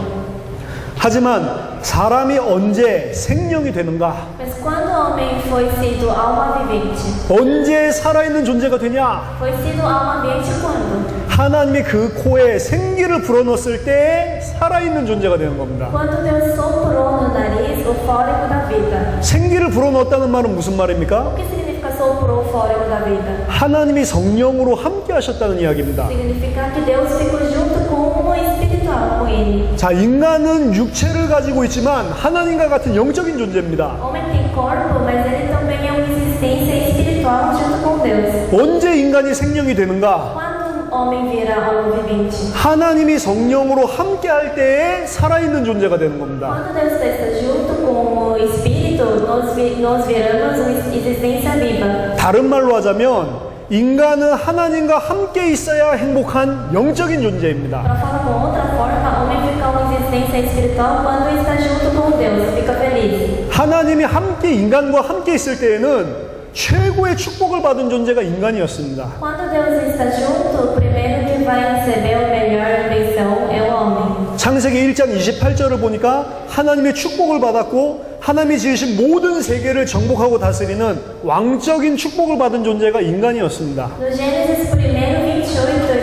하지만 사람이 언제 생명이 되는가? Mas quando o homem foi sido alma vivente? 언제 살아있는 존재가 되냐? Foi sido alma vivente quando? 하나님이 그 코에 생기를 불어넣었을 때 살아있는 존재가 되는 겁니다. Quando Deus soprou no nariz o fôlego da vida. 생기를 불어넣었다는 말은 무슨 말입니까? O que significa soprou o fôlego da vida? 하나님이 성령으로 함께 하셨다는 이야기입니다. Significa que Deus ficou junto com o espiritual, com ele. 자, 인간은 육체를 가지고 있지만 하나님과 같은 영적인 존재입니다. O homem tem corpo, mas ele também é uma existência espiritual junto com Deus. 언제 인간이 생명이 되는가? Quando o homem vira alma vivente? 하나님이 성령으로 함께 할 때에 살아있는 존재가 되는 겁니다. Quando Deus está junto com o Espírito, nós viramos uma existência viva. 다른 말로 하자면 인간은 하나님과 함께 있어야 행복한 영적인 존재입니다. Para falar com outra forma, o homem fica uma existência espiritual quando está junto com Deus, fica feliz. 하나님이 함께 인간과 함께 있을 때에는 최고의 축복을 받은 존재가 인간이었습니다. Quando Deus está junto, o primeiro que vai receber a melhor benção é o homem. 창세기 1장 28절을 보니까 하나님의 축복을 받았고 하나님이 지으신 모든 세계를 정복하고 다스리는 왕적인 축복을 받은 존재가 인간이었습니다. No Gênesis 1:28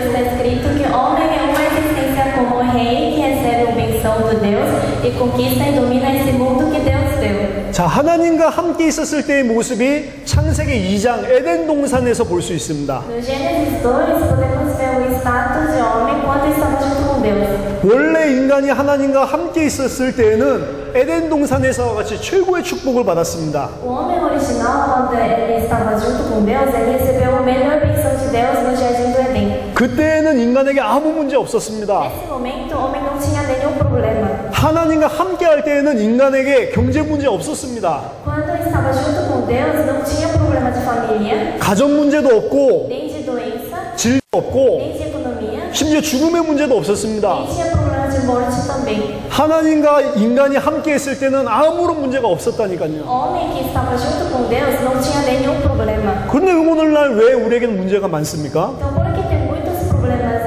está escrito que o homem é uma de Deus e conquista e domina esse mundo que Deus deu. 자, 하나님과 함께 있었을 때의 모습이 창세기 2장 에덴 동산에서 볼 수 있습니다. No Gênesis 2, podemos ver o status de homem quando estava junto com Deus. 원래 인간이 하나님과 함께 있었을 때에는 에덴 동산에서와 같이 최고의 축복을 받았습니다. O homem original, quando ele estava junto com Deus, ele recebeu a melhor bênção de Deus no jardim do Éden. 그때에는 인간에게 아무 문제 없었습니다. Nesse momento, o homem não tinha nenhum problema. 하나님과 함께 할 때에는 인간에게 경제 문제 없었습니다. Quando estava junto com Deus, não tinha problema de família, 가정 문제도 없고 nem de doença, 질도 없고 nem de economia, 심지어 죽음의 문제도 없었습니다. nem tinha problema de morte também. 하나님과 인간이 함께 있을 때는 아무런 문제가 없었다니까요. O homem que estava junto com Deus não tinha nenhum problema. 그런데 오늘날 왜 우리에게는 문제가 많습니까? Então, por que tem muitos problemas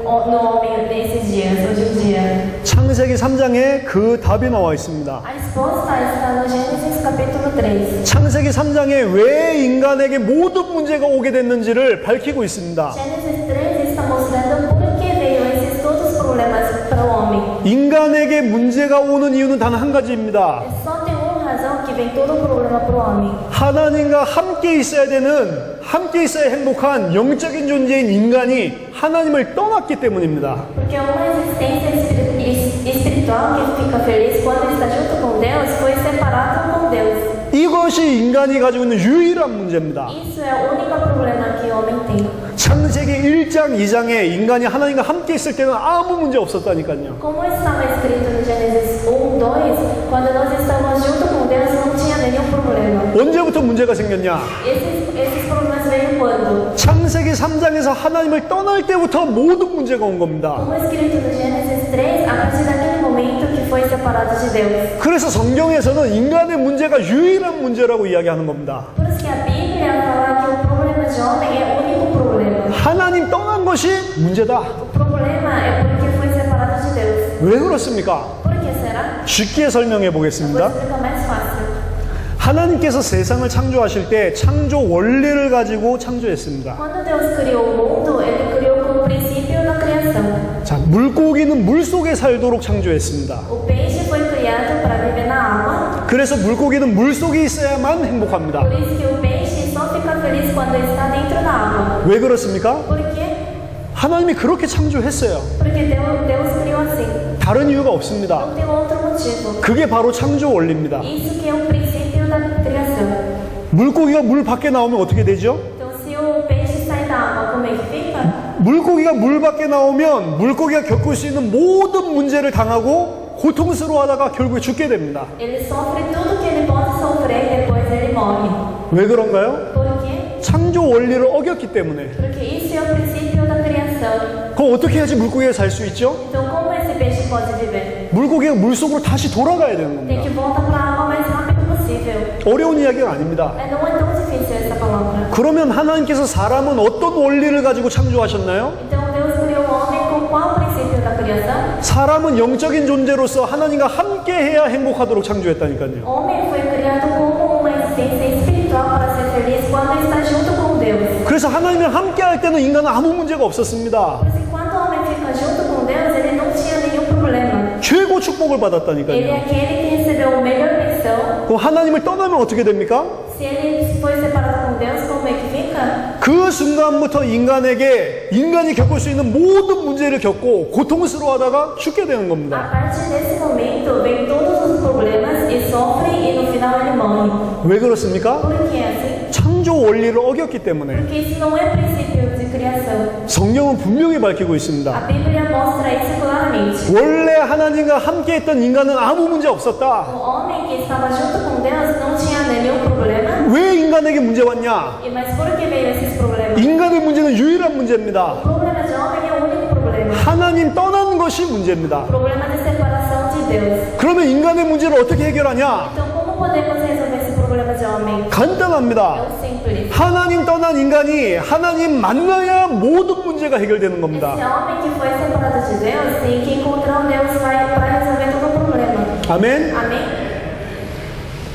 no homem nesses dias, hoje em dia? 창세기 3장에 그 답이 나와 있습니다. A resposta está no Gênesis capítulo 3. 창세기 3장에 왜 인간에게 모든 문제가 오게 됐는지를 밝히고 있습니다. Gênesis 3 está mostrando por que veio esses todos os problemas para o homem. 인간에게 문제가 오는 이유는 단 한 가지입니다. Só tem uma razão que vem todo o problema para o homem. 하나님과 함께 있어야 되는, 함께 있어야 행복한 영적인 존재인 인간이 하나님을 떠났기 때문입니다. Porque uma existência espiritual que fica feliz quando está junto com Deus foi separado com Deus. 이것이 인간이 가지고 있는 유일한 문제입니다. Isso é o único problema que o homem tem. 창세기 1장, 2장에 인간이 하나님과 함께 있을 때는 아무 문제 없었다니까요. Como estava escrito no Gênesis 1, 2, quando nós estávamos junto com Deus não tinha nenhum problema. 언제부터 문제가 생겼냐? Esses problemas veio quando? 창세기 3장에서 하나님을 떠날 때부터 모든 문제가 온 겁니다. Como escrito no Gênesis 3, a partir daquele momento que foi separado de Deus. 그래서 성경에서는 인간의 문제가 유일한 문제라고 이야기하는 겁니다. Por isso que a Bíblia fala que o problema de homem é o único problema. 하나님 떠난 것이 문제다. O problema é porque foi separado de Deus. 왜 그렇습니까? Por que será? 쉽게 설명해 Vou 보겠습니다. explicar mais fácil. 하나님께서 세상을 창조하실 때 창조 원리를 가지고 창조했습니다. Quando Deus criou o mundo, Ele criou com o princípio da criação. 자, 물고기는 물 속에 살도록 창조했습니다. O peixe foi criado para viver na água. 그래서 물고기는 물 속에 있어야만 행복합니다. Por isso que o peixe só fica feliz quando está dentro da água. 왜 그렇습니까? Por quê? 하나님이 그렇게 창조했어요. Porque Deus criou assim. 다른 이유가 없습니다. Não tem outro motivo. 그게 바로 창조 원리입니다. Isso que é o princípio da criação. 물고기가 물 밖에 나오면 어떻게 되죠? Então, se o peixe sai da água, como é que fica? 물고기가 물 밖에 나오면 물고기가 겪을 수 있는 모든 문제를 당하고 고통스러워하다가 결국에 죽게 됩니다. Ele sofre tudo que ele pode sofrer e depois ele morre. 왜 그런가요? Por quê? 창조 원리를 어겼기 때문에. Porque isso é o princípio da criação. 그럼 어떻게 해야지 물고기가 살 수 있죠? Então, como esse peixe pode viver? 물고기가 물속으로 다시 돌아가야 되는 Tem 겁니다. que voltar para a água o mais rápido possível. 어려운 이야기가 아닙니다. Não é tão difícil essa palavra. 그러면 하나님께서 사람은 어떤 원리를 가지고 창조하셨나요? Então, Deus criou o homem com qual princípio da criação? 사람은 영적인 존재로서 하나님과 함께 해야 행복하도록 창조했다니까요. O homem foi criado como uma existência espiritual para ser feliz quando está junto com Deus. 그래서 하나님과 함께 할 때는 인간은 아무 문제가 없었습니다. Por isso, quando o homem fica junto com Deus, ele não tinha nenhum problema. 최고 축복을 Ele é 받았다니까요. aquele que recebeu a melhor bênção. 그럼 하나님을 떠나면 어떻게 됩니까? Se ele foi separado com Deus, como é que fica? 그 순간부터 인간이 겪을 수 있는 모든 문제를 겪고 고통스러워하다가 죽게 되는 A 겁니다. partir desse momento, vem todos os problemas e sofre e no final ele morre. 왜 그렇습니까? Por que é assim? 창조 원리를 어겼기 때문에. Porque isso não é princípio de criação. 성경은 분명히 밝히고 있습니다. A Bíblia mostra isso claramente. 원래 하나님과 함께 했던 인간은 아무 문제 없었다. O homem que estava junto com Deus não tinha nenhum problema. 왜 인간에게 문제 왔냐? Mas por que veio esses problemas? 인간의 문제는 유일한 문제입니다. O problema de homem é o único problema. 하나님 떠나는 것이 문제입니다. O problema de separação de Deus. 그러면 인간의 문제를 어떻게 해결하냐? Então, como podemos resolver esse problema de homem? É 간단합니다. o simples. 하나님 떠난 인간이 하나님 만나야 모든 문제가 해결되는 Esse 겁니다. homem que foi separado de Deus tem que encontrar um Deus para resolver todo o problema. 아멘. Amém?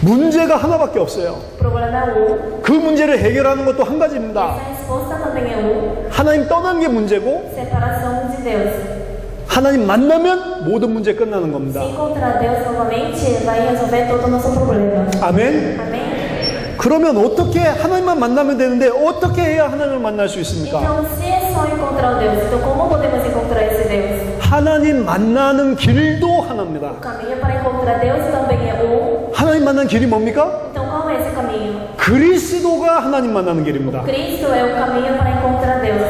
문제가 하나밖에 없어요. O problema é um. 그 문제를 해결하는 것도 한 가지입니다. Essa resposta também é um. 하나님 떠난 게 문제고 Separação de Deus. 하나님 만나면 모든 문제 끝나는 겁니다. Se encontrar Deus novamente, vai resolver todo o nosso problema. 아멘. Amém? 그러면 어떻게 하나님만 만나면 되는데 어떻게 해야 하나님을 만날 수 있습니까? Então, se é só encontrar o Deus, então como podemos encontrar esse Deus? 하나님 만나는 길도 하나입니다. O caminho para encontrar Deus também é um. 하나님 만나는 길이 뭡니까? Então, qual é esse caminho? 그리스도가 하나님 만나는 길입니다. Cristo é o caminho para encontrar Deus.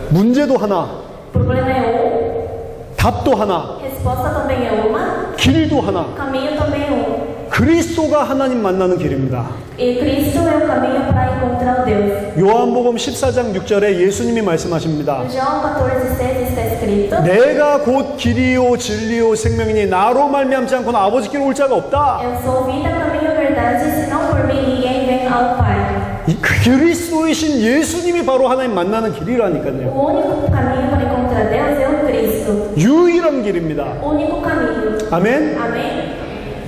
문제도 하나, O problema é um, 답도 하나, resposta também é uma, 길도 하나. caminho também é um. 그리스도가 하나님 만나는 길입니다. E Cristo é o caminho para encontrar Deus. 요한복음 14장 6절에 예수님이 말씀하십니다. Em João 14:6 está escrito: 내가 곧 길이요 진리요 생명이니 나로 말미암지 않고는 아버지께로 올 자가 없다. Eu sou vida, caminho e verdade, senão por mim ninguém vem ao Pai. 이 그리스도이신 예수님이 바로 하나님 만나는 길이라니까요. O único caminho para encontrar Deus é o Cristo. 유일한 길입니다. O único caminho. 아멘. Amém?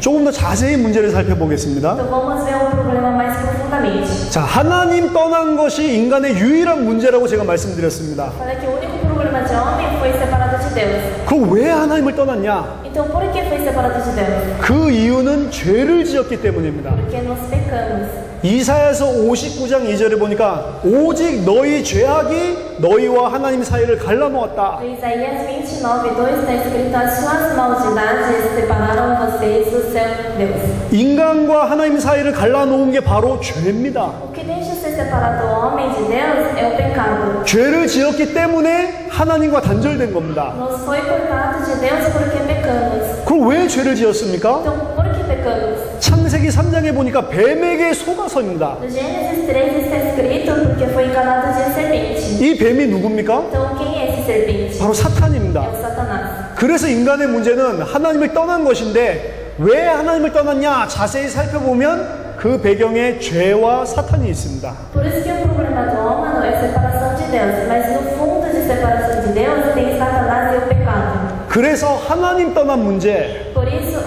조금 더 자세히 문제를 살펴보겠습니다. Então vamos ver o problema mais profundamente. 자, 하나님 떠난 것이 인간의 유일한 문제라고 제가 말씀드렸습니다. Falei que o único problema de homem foi separado de Deus. 그럼 왜 하나님을 떠났냐? Então por que foi separado de Deus? 그 이유는 죄를 지었기 때문입니다. Porque nós pecamos. 이사야서 59장 2절에 보니까 오직 너희 죄악이 너희와 하나님 사이를 갈라놓았다. Em Isaías 29:2 está escrito: as suas maldades separaram vocês do seu Deus. 인간과 하나님 사이를 갈라놓은 게 바로 죄입니다. O que deixa ser separado o homem de Deus é o pecado. 죄를 지었기 때문에 하나님과 단절된 겁니다. Nos foi por causa de Deus porque pecamos. 그럼 왜 죄를 지었습니까? Então por que pecamos? 창세기 3장에 보니까 뱀에게 속아서입니다. No Gênesis 3 está escrito porque foi enganado de serpente. 이 뱀이 누굽니까? Então quem é esse serpente? 바로 É 사탄입니다. o Satanás. 그래서 인간의 문제는 하나님을 떠난 것인데 왜 하나님을 떠났냐? 자세히 살펴보면 그 배경에 죄와 사탄이 있습니다. Por isso que o problema do homem é a separação de Deus, mas no fundo de separação de Deus tem Satanás e o pecado. 그래서 하나님 떠난 문제, Por isso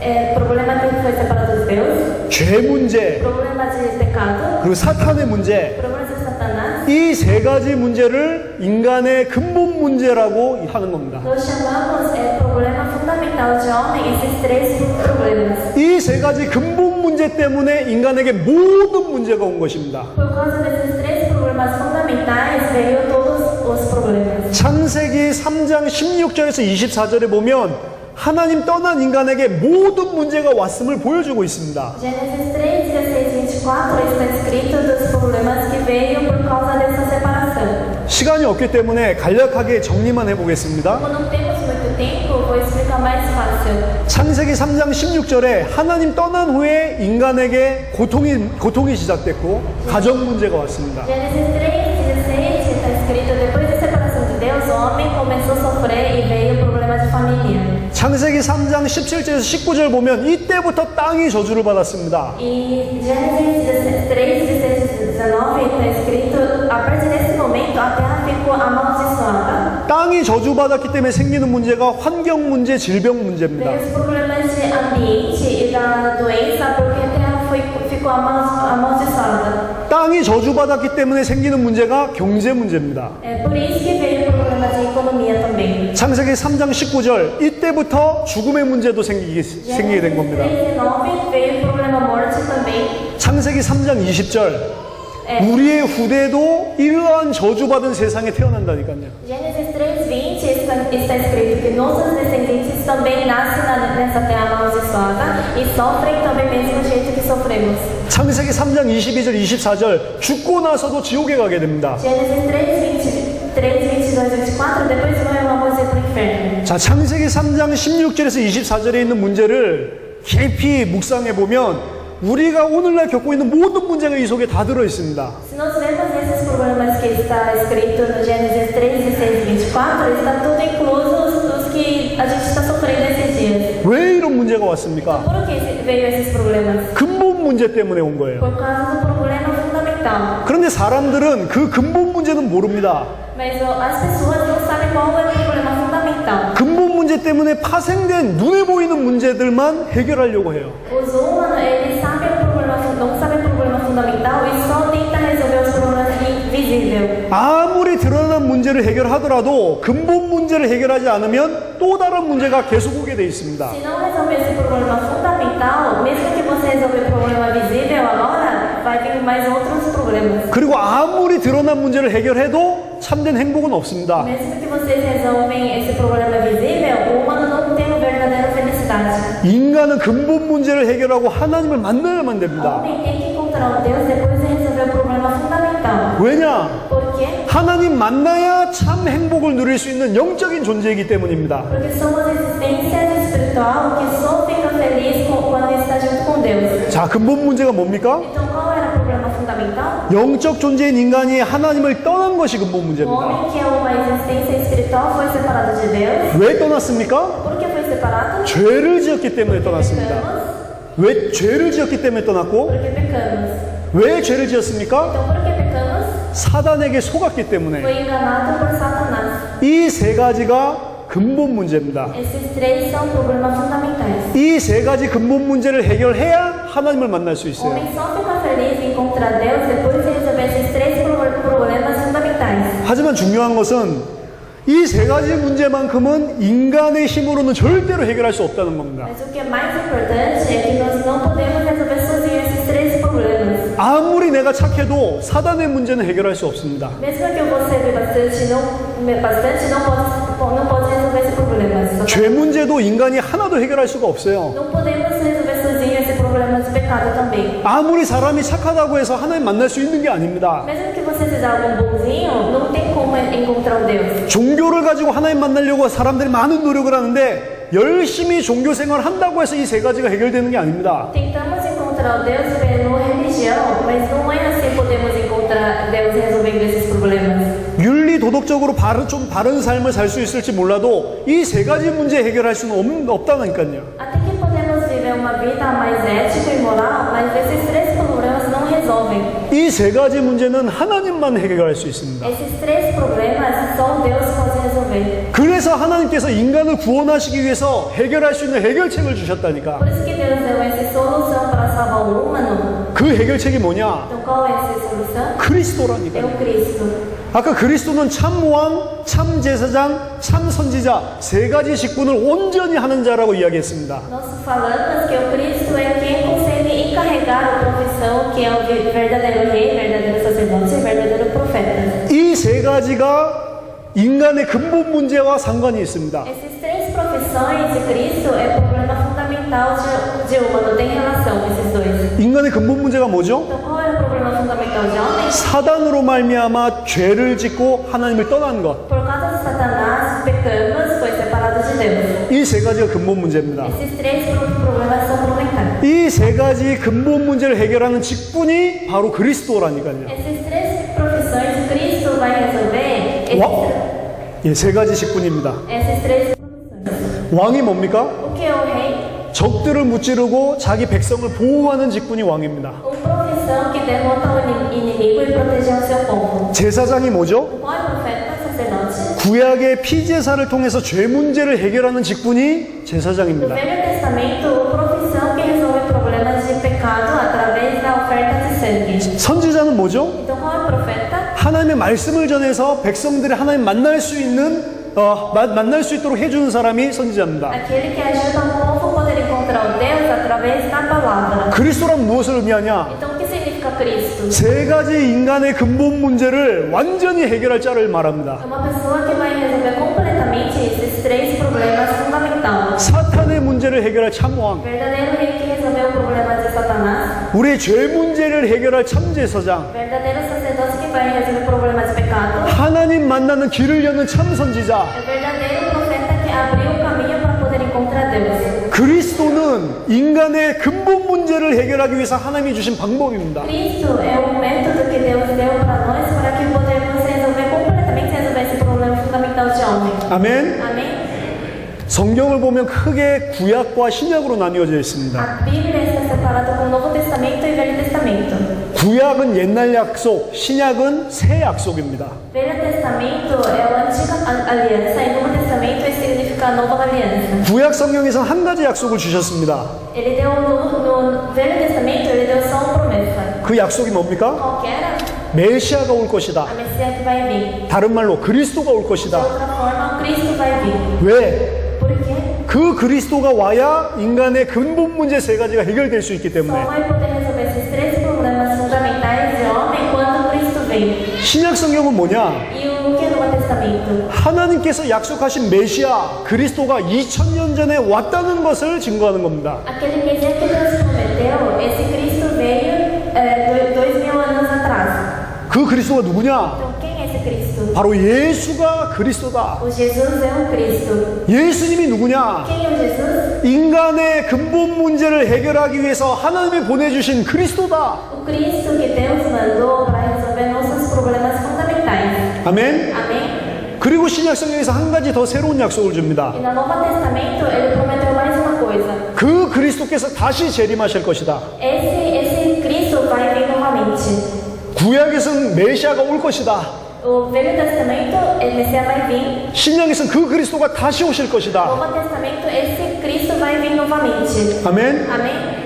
é problema que foi separado de Deus, 죄 문제, problema de pecado, 그리고 사탄의 문제, problema de Satanás. 이 세 가지 문제를 인간의 근본 문제라고 하는 겁니다. Nós chamamos problema fundamental de homem esses três problemas. 이 세 가지 근본 문제 때문에 인간에게 모든 문제가 온 것입니다. Por causa desses três problemas fundamentais veio todos os problemas. 창세기 3장 16절에서 24절에 보면 하나님 떠난 인간에게 모든 문제가 왔음을 보여주고 있습니다. Gênesis 3, 16, 24 está escrito dos problemas que veio por causa dessa separação. 시간이 없기 때문에 간략하게 정리만 해보겠습니다. Como não temos muito tempo, vou explicar mais fácil. 창세기 3장 16절에 하나님 떠난 후에 인간에게 고통이 시작됐고 가정 문제가 왔습니다. Gênesis 3, 16 está escrito: depois da separação de Deus, o homem começou a sofrer e veio o problema de família. 창세기 3장 17절에서 19절 보면 이때부터 땅이 저주를 받았습니다. E Gênesis 3, 16, 19 está escrito: a partir desse momento a terra ficou amaldiçoada. 땅이 저주받았기 때문에 생기는 문제가 환경 문제, 질병 문제입니다. Veio os problemas de ambiente e da doença porque a terra ficou amaldiçoada. 땅이 저주받았기 때문에 생기는 문제가 경제 문제입니다. É por isso que veio o problema de economia também. 창세기 3장 19절 이때부터 죽음의 문제도 생기게 된 겁니다. 3:19 veio o problema morte também. 창세기 3장 20절 우리의 후대도 이러한 저주받은 세상에 태어난다니까요. Gênesis 3:20 está escrito que nossos descendentes também nascem nessa terra amaldiçoada e sofrem também mesmo jeito que sofremos. 창세기 3장 22절 24절 죽고 나서도 지옥에 가게 됩니다. Gênesis 3:22, 24 depois vamos ir para o inferno. 자, 창세기 3장 16절에서 24절에 있는 문제를 깊이 묵상해 보면 우리가 오늘날 겪고 있는 모든 문제가 이 속에 다 들어 있습니다. Se nós vemos esses problemas que está escrito no Gênesis 3, 16, 24, está tudo incluso os que a gente está sofrendo esses dias. 왜 이런 문제가 왔습니까? Por que veio esses problemas? 근본 문제 때문에 온 거예요. Por causa do problema fundamental. 그런데 사람들은 그 근본 문제는 모릅니다. Mas as pessoas não sabem qual é o problema fundamental. 근본 문제 때문에 파생된 눈에 보이는 문제들만 해결하려고 해요. Os humanos, eles sabem o problema, não sabem o problema fundamental e só tentam resolver os problemas invisíveis. 아무리 드러난 문제를 문제를 해결하더라도 근본 문제를 해결하지 않으면 또 다른 문제가 계속 오게 돼 있습니다. Se não resolver esse problema fundamental, mesmo que você resolver o problema visível agora, vai vir mais outros problemas. 그리고 아무리 드러난 문제를 해결해도 참된 행복은 없습니다. Mesmo que vocês resolvem esse problema visível, o humano não tem a verdadeira felicidade. 인간은 근본 문제를 해결하고 하나님을 만나야만 O 됩니다. homem tem que encontrar o Deus depois de resolver o problema fundamental. 왜냐? Por quê? 하나님 만나야 참 행복을 누릴 수 있는 영적인 존재이기 때문입니다. Porque somos existência espiritual que só fica feliz quando está junto com Deus. 자, 근본 문제가 뭡니까? Então qual era o problema fundamental? 영적 존재인 인간이 하나님을 떠난 것이 근본 O 문제입니다. homem que é uma existência espiritual foi separado de Deus. 왜 떠났습니까? Por que foi separado? 죄를 지었기 때문에 떠났습니다. Pecamos. 왜 죄를 지었기 때문에 떠났고 Porque pecamos. 왜 죄를 지었습니까? Então por que pecamos? 사단에게 속았기 때문에. Foi enganado por Satanás. 이 세 가지가 근본 문제입니다. Esses três são problemas fundamentais. 이 세 가지 근본 문제를 해결해야 하나님을 만날 수 O 있어요. homem só fica feliz em encontrar Deus depois de resolver esses três problemas fundamentais. 하지만 중요한 것은 이 세 가지 문제만큼은 인간의 힘으로는 절대로 해결할 수 없다는 겁니다. Mas o que é mais importante é que nós não podemos resolver sozinhos esses três problemas. 아무리 내가 착해도 사단의 문제는 해결할 수 없습니다. Mesmo que você viva bastante, não pode resolver esse problema. 죄 문제도 인간이 하나도 해결할 수가 없어요. Não podemos resolver sozinhos esse problema de pecado também. 아무리 사람이 착하다고 해서 하나님 만날 수 있는 게 아닙니다. Mesmo que você seja algum bonzinho, não tem como encontrar o Deus. 종교를 가지고 하나님 만나려고 사람들이 많은 노력을 하는데 열심히 종교 생활을 한다고 해서 이 세 가지가 해결되는 게 아닙니다. Tentamos encontrar o Deus pela religião, mas não é assim podemos encontrar Deus resolvendo esses problemas. 윤리 도덕적으로 좀 바른 삶을 살 수 있을지 몰라도 이 세 가지 문제 해결할 수는 없다니까요. Até que podemos viver uma vida mais ética e moral, mas esses três problemas não resolvem. 이 세 가지 문제는 하나님만 해결할 수 있습니다. Esses três problemas só Deus pode resolver. 그래서 하나님께서 인간을 구원하시기 위해서 해결할 수 있는 해결책을 주셨다니까. Por isso que Deus deu essa solução para salvar o humano. 그 해결책이 뭐냐? Então qual é essa solução? É 그리스도라니까요. o Cristo. 아까 그리스도는 참 왕, 참 제사장, 참 선지자 세 가지 직분을 온전히 하는 자라고 이야기했습니다. Nós falamos que o Cristo é quem consegue encarregar a profissão que é o verdadeiro rei, verdadeiro sacerdote e verdadeiro profeta. 이 세 가지가 인간의 근본 문제와 상관이 있습니다. Essas três profissões de Cristo é problema fundamental de humano, tem relação esses dois. 인간의 근본 문제가 뭐죠? Então qual é o problema fundamental de homem? 사단으로 말미암아 죄를 짓고 하나님을 떠난 것. Por causa de Satanás, pecamos, foi separado de Deus. 이 세 가지가 근본 문제입니다. Esses três problemas são fundamentais. 이 세 가지 근본 문제를 해결하는 직분이 바로 그리스도라니까요. Essas três profissões de Cristo vai resolver 예, 세 가지 직분입니다. essas três profissões. 왕이 뭡니까? O que é o rei? 적들을 무찌르고 자기 백성을 보호하는 직분이 왕입니다. Uma profissão que derrota o inimigo e protege o seu povo. 제사장이 뭐죠? Qual é o profeta, sacerdote? 구약의 피제사를 통해서 죄 문제를 해결하는 직분이 No 제사장입니다. Velho Testamento, a profissão que resolve problemas de pecado através da oferta de sangue. 선지자는 뭐죠? Então, qual é o profeta? 하나님의 말씀을 전해서 백성들이 하나님 만날 수 있도록 해주는 사람이 선지자입니다. Aquele que ajuda o povo a poder encontrar o Deus através da palavra. 그리스도란 무엇을 의미하냐? Então, o que significa Cristo? 세 가지 인간의 근본 문제를 완전히 해결할 자를 말합니다. É uma pessoa que vai resolver completamente esses três problemas fundamentais. 사탄의 문제를 해결할 참왕, Verdadeiro rei que resolveu o problema de Satanás. 우리의 죄 문제를 해결할 참제사장, Verdadeiro sacerdote que vai resolver o problema de pecado. 하나님 만나는 길을 여는 참선지자. É o verdadeiro profeta que abriu o caminho para poder encontrar Deus. 그리스도는 인간의 근본 문제를 해결하기 위해서 하나님이 주신 방법입니다. Cristo é o método que Deus deu para nós para que podemos resolver completamente esse problema fundamental de homem. 아멘. Amém? 성경을 보면 크게 구약과 신약으로 나뉘어져 있습니다. A Bíblia está separada com o Novo Testamento e Velho Testamento. 구약은 옛날 약속, 신약은 새 약속입니다. Velho Testamento é a antiga aliança e Novo Testamento significa a nova aliança. 구약 성경에서 한 가지 약속을 주셨습니다. Ele deu no Velho Testamento ele deu só uma promessa. 그 약속이 뭡니까? Qual que era? 메시아가 올 것이다. a Messias que vai vir. 다른 말로 그리스도가 올 De 것이다. outra forma, o Cristo vai vir. 왜? Por quê? 그 그리스도가 와야 인간의 근본 문제 세 가지가 해결될 수 있기 Só 때문에 vai poder resolver esses três problemas fundamentais de homem quando Cristo vem. 신약 성경은 뭐냐? E o que é no Novo Testamento? 하나님께서 약속하신 메시아 그리스도가 2000년 전에 왔다는 것을 증거하는 겁니다. Aquele Messias que Deus prometeu, esse Cristo veio 2000 anos atrás. 그 그리스도가 누구냐? Então, quem é esse Cristo? 바로 예수가 그리스도다. O Jesus é o Cristo. 예수님이 누구냐? Quem é o Jesus? 인간의 근본 문제를 해결하기 위해서 하나님이 보내주신 그리스도다. O Cristo que Deus mandou para resolver nossos problemas fundamentais. 아멘. Amém? 그리고 신약 성경에서 한 가지 더 새로운 약속을 줍니다. E no Novo Testamento, ele prometeu mais uma coisa. 그 그리스도께서 다시 재림하실 것이다. Esse Cristo vai vir novamente. 구약에서는 메시아가 올 것이다. O Velho Testamento, o Messias vai vir. 신약에서는 그 그리스도가 다시 오실 No 것이다. Novo Testamento, esse Cristo vai vir novamente. 아멘. Amém?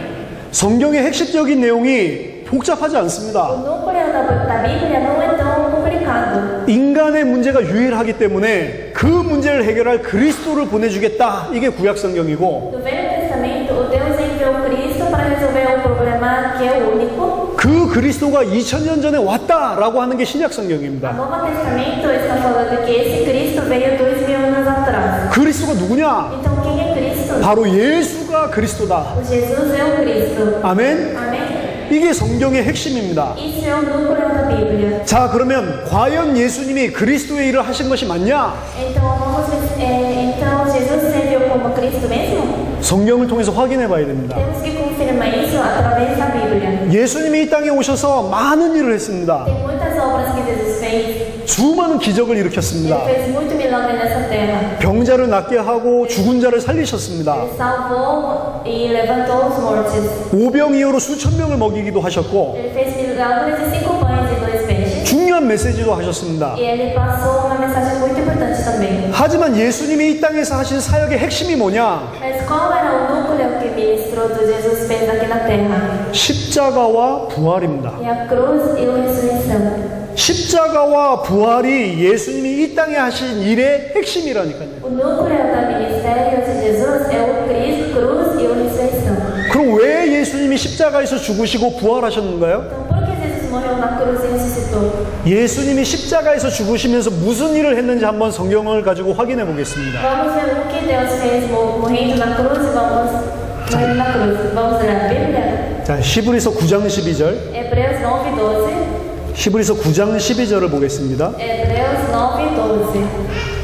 성경의 핵심적인 내용이 복잡하지 O 않습니다. núcleo da Bíblia não é tão complicado. 인간의 문제가 유일하기 때문에 그 문제를 해결할 그리스도를 보내주겠다. 이게 구약 성경이고 No Velho Testamento, o Deus enviou Cristo para resolver um problema que é único. 그 그리스도가 2000년 전에 왔다라고 하는 게 신약 O 성경입니다. Novo Testamento está falando que esse Cristo veio 2000 anos atrás. 그리스도가 누구냐? Então, quem é Cristo? 바로 예수가 그리스도다. O Jesus é o Cristo. 아멘. Amém? 이게 성경의 핵심입니다. Isso é o núcleo da Bíblia. 자, 그러면 과연 예수님이 그리스도의 일을 하신 것이 맞냐? Então Jesus serviu como Cristo mesmo? 성경을 통해서 확인해 봐야 됩니다. Temos que confirmar isso através da Bíblia. 예수님이 이 땅에 오셔서 많은 일을 했습니다. Tem muitas obras que Jesus fez. 수많은 기적을 Ele 일으켰습니다. fez muito milagre nessa terra. 병자를 낫게 하고 죽은 자를 살리셨습니다. Ele salvou e levantou os mortos. 오병이어로 수천 명을 먹이기도 하셨고 Ele fez milagres de 5 pães e 2 peixes. 중요한 메시지도 하셨습니다. E ele passou uma mensagem muito importante também. 하지만 예수님이 이 땅에서 하신 사역의 핵심이 뭐냐? Mas qual era o núcleo que o ministro de Jesus fez aqui na terra? 십자가와 부활입니다. E a cruz e a ressurreição. 십자가와 부활이 예수님이 이 땅에 하신 일의 핵심이라니까요. O núcleo do ministério de Jesus é o Cristo, cruz e a ressurreição. 그럼 왜 예수님이 십자가에서 죽으시고 부활하셨는가요? Então, por que Jesus morreu na cruz e ressuscitou? 예수님이 십자가에서 죽으시면서 무슨 일을 했는지 한번 성경을 가지고 확인해 보겠습니다. Vamos ver o que Deus fez morrendo na cruz e morrendo na cruz. Vamos ler a Bíblia? 자, 히브리서 9장 12절. Hebreus 9:12. 히브리서 9장 12절을 보겠습니다. Hebreus 9:12.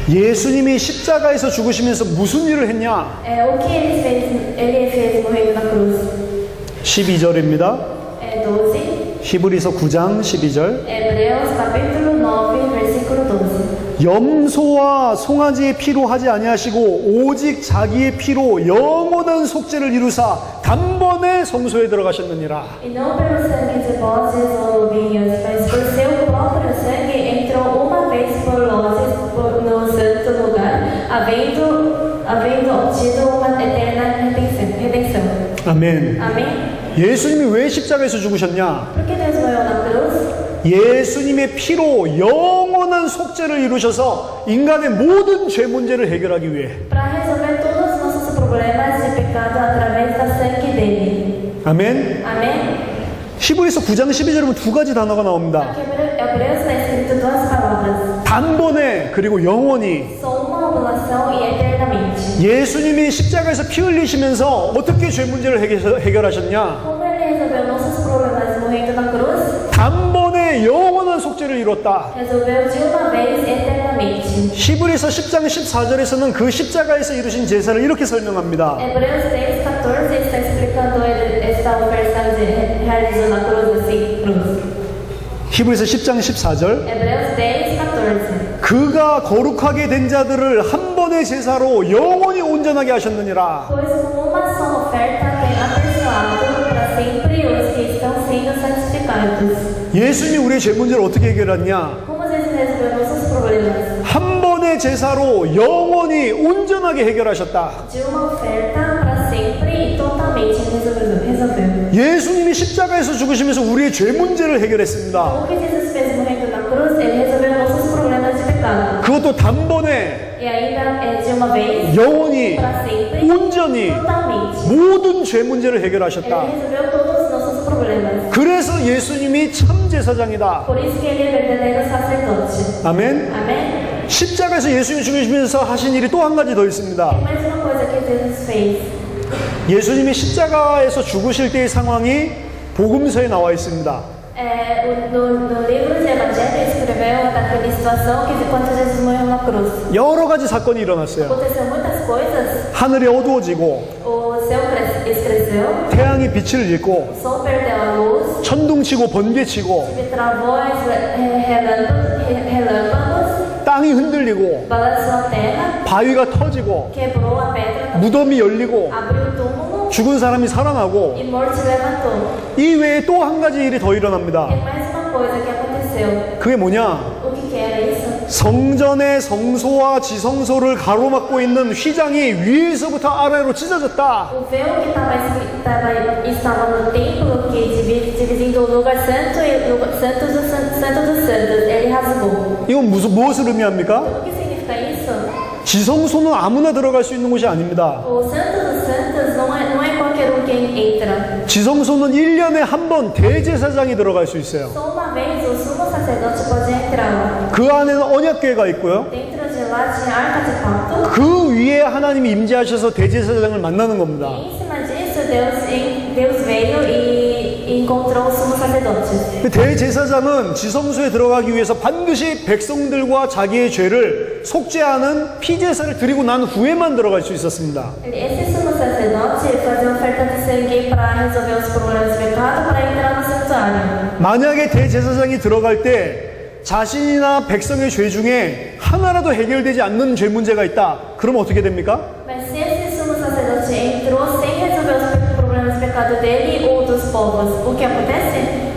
예수님이 십자가에서 죽으시면서 무슨 일을 했냐? O que ele fez morrendo na cruz? 12절입니다. 12. 히브리서 9장 12절. Hebreus capítulo 9, versículo 12. 염소와 송아지의 피로 하지 아니하시고 오직 자기의 피로 영원한 속죄를 이루사 단번에 성소에 들어가셨느니라. E não pelo sangue de bozes ou novilhos, mas por seu próprio sangue entrou uma vez por nós no santo lugar, havendo obtido uma eterna redenção. 아멘. Amém? 예수님이 왜 십자가에서 죽으셨냐? Por que Deus morreu na cruz? 예수님의 피로 영원한 속죄를 이루셔서 인간의 모든 죄 문제를 해결하기 위해. Para resolver todos os nossos problemas de pecado através do sangue dele. 아멘. Amém? 히브리서 9장 12절에 보면 두 가지 단어가 나옵니다. Aqui em Hebreus está escrito duas palavras. 단번에 그리고 영원히. Só uma oblação e eternamente. 예수님이 십자가에서 피 흘리시면서 어떻게 죄 문제를 해결하셨냐? Como ele resolveu nossos problemas morrendo na cruz? 단번에 영원한 속죄를 이뤘다. Resolveu de uma vez eternamente. 히브리서 10장 14절에서는 그 십자가에서 이루신 제사를 이렇게 설명합니다. Hebreus 10:14 está explicando esta oferta que realizou na cruz, assim, cruz. 히브리서 10장 14절. Hebreus 10:14. 그가 거룩하게 된 자들을 한 번의 제사로 영원히 온전하게 하셨느니라. Pois com uma só oferta tem aperfeiçoado para sempre os que estão sendo santificados. 예수님이 우리의 죄 문제를 어떻게 해결했냐? Como Jesus resolveu nossos problemas? 한 번의 제사로 영원히 온전하게 해결하셨다. De uma oferta para sempre e totalmente resolveu. 예수님이 십자가에서 죽으시면서 우리의 죄 문제를 해결했습니다. O que Jesus fez morrendo na cruz, ele resolveu nossos problemas de pecado. 그것도 단번에, E ainda de uma vez, 영원히, para sempre, 온전히 totalmente. 모든 죄 문제를 Ele 해결하셨다. resolveu todos os nossos problemas. 그래서 예수님이 참 제사장이다. Por isso que ele é verdadeiro sacerdote. 아멘. Amém? 십자가에서 예수님이 죽으시면서 하신 일이 또 한 가지 더 있습니다. Tem mais uma coisa que Jesus fez. 예수님이 십자가에서 죽으실 때의 상황이 복음서에 나와 있습니다. No livro de Evangelho escreveu daquela situação que quando Jesus morreu na cruz. 여러 가지 사건이 일어났어요. Aconteceu muitas coisas. 하늘이 어두워지고 O céu escureceu, 태양이 빛을 잃고 o sol perdeu a luz, 천둥치고 번개치고 tive travões, relâmpagos, 땅이 흔들리고 balançou a terra, 바위가 터지고 quebrou a pedra, 무덤이 열리고 abriu o túmulo 죽은 사람이 살아나고 e morto se levantou. 이 외에 또 한 가지 일이 더 일어납니다. Tem mais uma coisa que aconteceu. 그게 뭐냐? O que era isso? 성전의 성소와 지성소를 가로막고 있는 휘장이 위에서부터 아래로 찢어졌다. O véu que estava no templo, que dividindo o lugar santo e o santo dos santos, ele rasgou. 이건 무엇을 의미합니까? O que significa isso? 지성소는 아무나 들어갈 수 있는 곳이 아닙니다. O santo dos santos não é qualquer quem entra. 지성소는 1년에 한 번 대제사장이 들어갈 수 있어요. Só uma vez o sumo sacerdote pode entrar. 그 안에는 언약궤가 있고요. Dentro de lá tinha a arca de pacto. 그 위에 하나님이 임재하셔서 대제사장을 만나는 겁니다. E em cima disso Deus veio e encontrou o sumo sacerdote. 대제사장은 지성소에 들어가기 위해서 반드시 백성들과 자기의 죄를 속죄하는 피제사를 드리고 난 후에만 들어갈 수 있었습니다. Esse sumo sacerdote fazia oferta de sangue para resolver os problemas de pecado para entrar no santuário. 만약에 대제사장이 들어갈 때 자신이나 백성의 죄 중에 하나라도 해결되지 않는 죄 문제가 있다. 그럼 어떻게 됩니까? Mas se esse sumo sacerdote entrou sem resolver os problemas de pecado dele ou dos povos, o que acontece?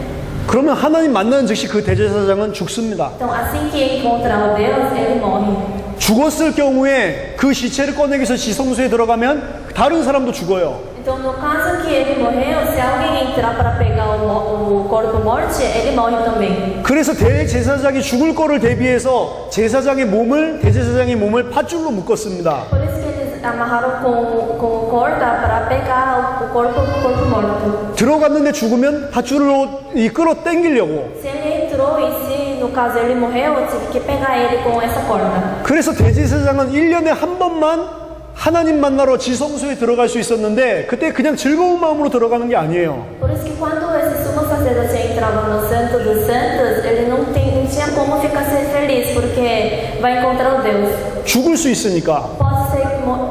그러면 하나님 만나는 즉시 그 대제사장은 죽습니다. Então, assim que encontrar o Deus, ele morre. 죽었을 경우에 그 시체를 꺼내기 위해서 지성소에 들어가면 다른 사람도 죽어요. Então, no caso que ele morreu, se alguém entrar para pegar o corpo morto, ele morre também. 그래서 대제사장이 죽을 거를 대비해서 제사장의 몸을 대제사장의 몸을 밧줄로 묶었습니다. Por isso que eles amarraram com corda para pegar o corpo morto. 들어갔는데 죽으면 밧줄로 끌어 당기려고. Se ele entrou e se no caso ele morreu, eu tive que pegar ele com essa corda. 그래서 대제사장은 1년에 한 번만 하나님 만나러 지성소에 들어갈 수 있었는데 그때 그냥 즐거운 마음으로 들어가는 게 아니에요. Por isso que quando esse sumo sacerdote entrava no Santo dos Santos, ele não tinha como ficar feliz, porque vai encontrar o Deus. 죽을 수 있으니까.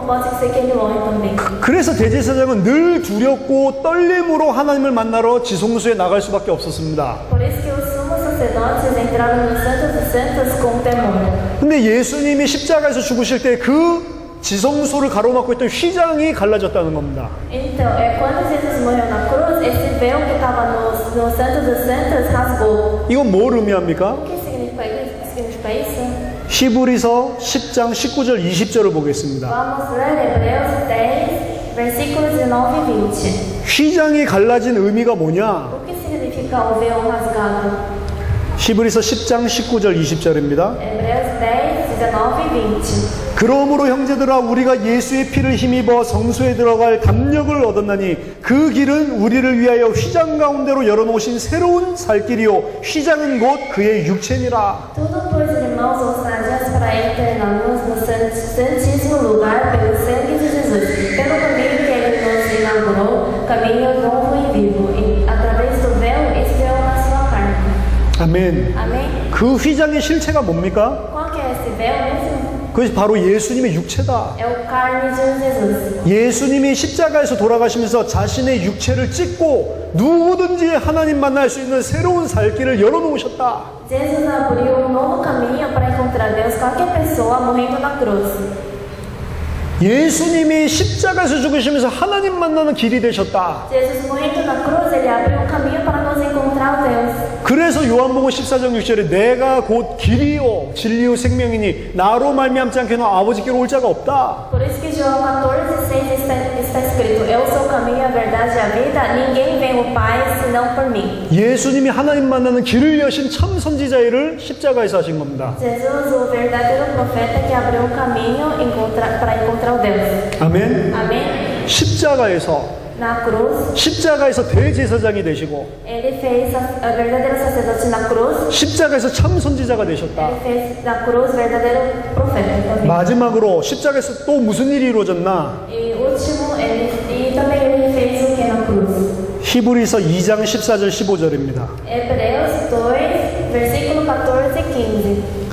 Pode ser que ele morre também. 그래서 대제사장은 늘 두렵고 떨림으로 하나님을 만나러 지성소에 나갈 수밖에 없었습니다. Por isso que os sumos sacerdotes entraram no Santo dos Santos com temor. 근데 예수님이 십자가에서 죽으실 때 그 지성소를 가로막고 있던 휘장이 갈라졌다는 겁니다. Então, quando Jesus morreu na cruz, esse véu que estava no Santo dos Santos rasgou. 이건 뭘 의미합니까? O que significa isso? 히브리서 10장 19절 20절을 보겠습니다. Vamos ler Hebreus 10, versículos 19 e 20. 휘장이 갈라진 의미가 뭐냐? O que significa o véu rasgado? 히브리서 10장 19절 20절입니다. Hebreus 10, 19 e 20. 그러므로 형제들아 우리가 예수의 피를 힘입어 성소에 들어갈 담력을 얻었나니 그 길은 우리를 위하여 휘장 가운데로 열어놓으신 새로운 살 길이요 휘장은 곧 그의 육체니라. Tudo, pois, irmãos, ousadas para entrar na luz no santíssimo lugar pelo sangue de Jesus, pelo caminho que ele nos inaugurou, caminho novo e vivo, e através do véu, esse véu na sua carne. 아멘. Amém? 그 휘장의 실체가 뭡니까? Qual que é esse véu mesmo? 그것이 바로 예수님의 육체다. É o carne de Jesus. 예수님이 십자가에서 돌아가시면서 자신의 육체를 찢고 누구든지 하나님 만날 수 있는 새로운 살 길을 열어놓으셨다. Jesus abriu novo caminho para encontrar Deus, qualquer pessoa morrendo na cruz. 예수님이 십자가에서 죽으시면서 하나님 만나는 길이 되셨다. Jesus morrendo na cruz, ele abriu um caminho para nos encontrar o Deus. 그래서 요한복음 14장 6절에 내가 곧 길이요 진리요 생명이니 나로 말미암지 않게는 아버지께로 올 자가 없다. Por isso que João 14:6 está escrito: Eu sou o caminho, a verdade e a vida. Ninguém vem ao Pai senão por mim. 예수님이 하나님 만나는 길을 여신 참 선지자를 십자가에서 하신 겁니다. Jesus, o verdadeiro profeta que abriu o caminho para encontrar o Deus. 아멘. Amém? 십자가에서 Na cruz, 십자가에서 대제사장이 되시고 ele fez a verdadeiro sacerdote na cruz. 십자가에서 참 선지자가 되셨다. Ele fez na cruz verdadeiro profeta também. 마지막으로 십자가에서 또 무슨 일이 이루어졌나? E último, e também ele fez o que na cruz? 히브리서 2장 14절 15절입니다. Hebreus 2, versículo 14 e 15.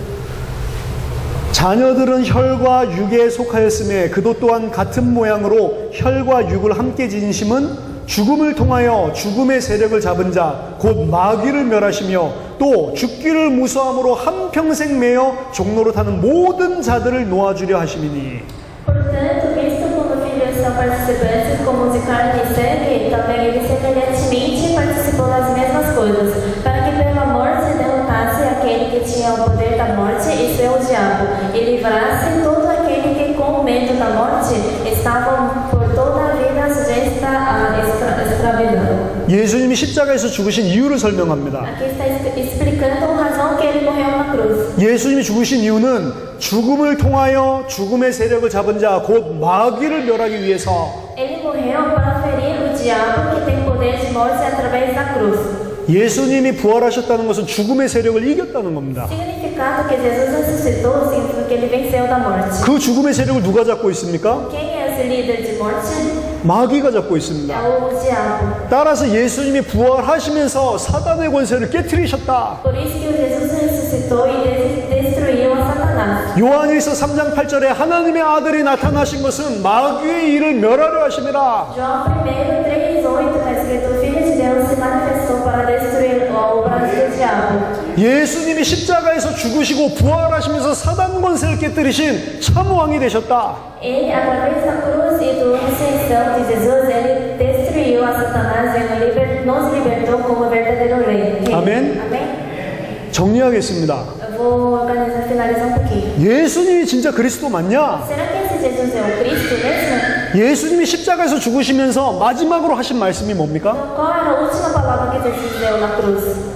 자녀들은 혈과 육에 속하였음에 그도 또한 같은 모양으로 혈과 육을 함께 지니심은 죽음을 통하여 죽음의 세력을 잡은 자 곧 마귀를 멸하시며 또 죽기를 무서함으로 한평생 매여 종로로 타는 모든 자들을 놓아주려 하심이니. Portanto, visto como filhos são participantes como de carne e sangue, também ele semelhantemente participou das mesmas coisas, para que pela morte derrotasse aquele que tinha o poder da morte, isso é o diabo, e livrasse todo aquele que com medo da morte estavam por toda a vida sujeita à escravidão. 예수님이 십자가에서 죽으신 이유를 설명합니다. Aqui está explicando a razão que ele morreu na cruz. 예수님이 죽으신 이유는 죽음을 통하여 죽음의 세력을 잡은 자 곧 마귀를 멸하기 위해서. Ele morreu para ferir o diabo que tem poder de morte através da cruz. 예수님이 부활하셨다는 것은 죽음의 세력을 이겼다는 겁니다. Significado que Jesus ressuscitou significa que ele venceu da morte. 그 죽음의 세력을 누가 잡고 있습니까? Quem é esse líder de morte? 마귀가 잡고 É 있습니다. o diabo. 따라서 예수님이 부활하시면서 사단의 권세를 깨트리셨다. Por isso que Jesus ressuscitou e destruiu a Satanás. 요한일서 3장 8절에 하나님의 아들이 나타나신 것은 마귀의 일을 멸하려 하심이라. João 1, 3:8 está escrito: o Filho de Deus se manifestou para destruir obras do diabo. 예수님이 십자가에서 죽으시고 부활하시면서 사단 권세를 깨뜨리신 참 왕이 되셨다. Ele, através da cruz e da ressurreição de Jesus, ele destruiu a Satanás e nos libertou como verdadeiro rei. Amém? Amém? 정리하겠습니다. Eu vou finalizar um pouquinho. 예수님이 진짜 그리스도 맞냐? Será que esse Jesus é o Cristo mesmo? 예수님이 십자가에서 죽으시면서 마지막으로 하신 말씀이 뭡니까? Então, qual era a última palavra que Jesus deu na cruz?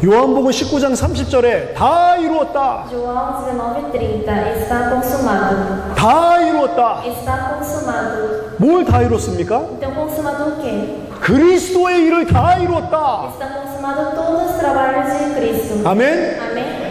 요한복음 19장 30절에 다 이루었다. João 19:30 está consumado. 다 이루었다. Está consumado. 뭘 다 이뤘습니까? Então, consumado o quê? 그리스도의 일을 다 이루었다. Está consumado todos os trabalhos de Cristo. 아멘. Amém?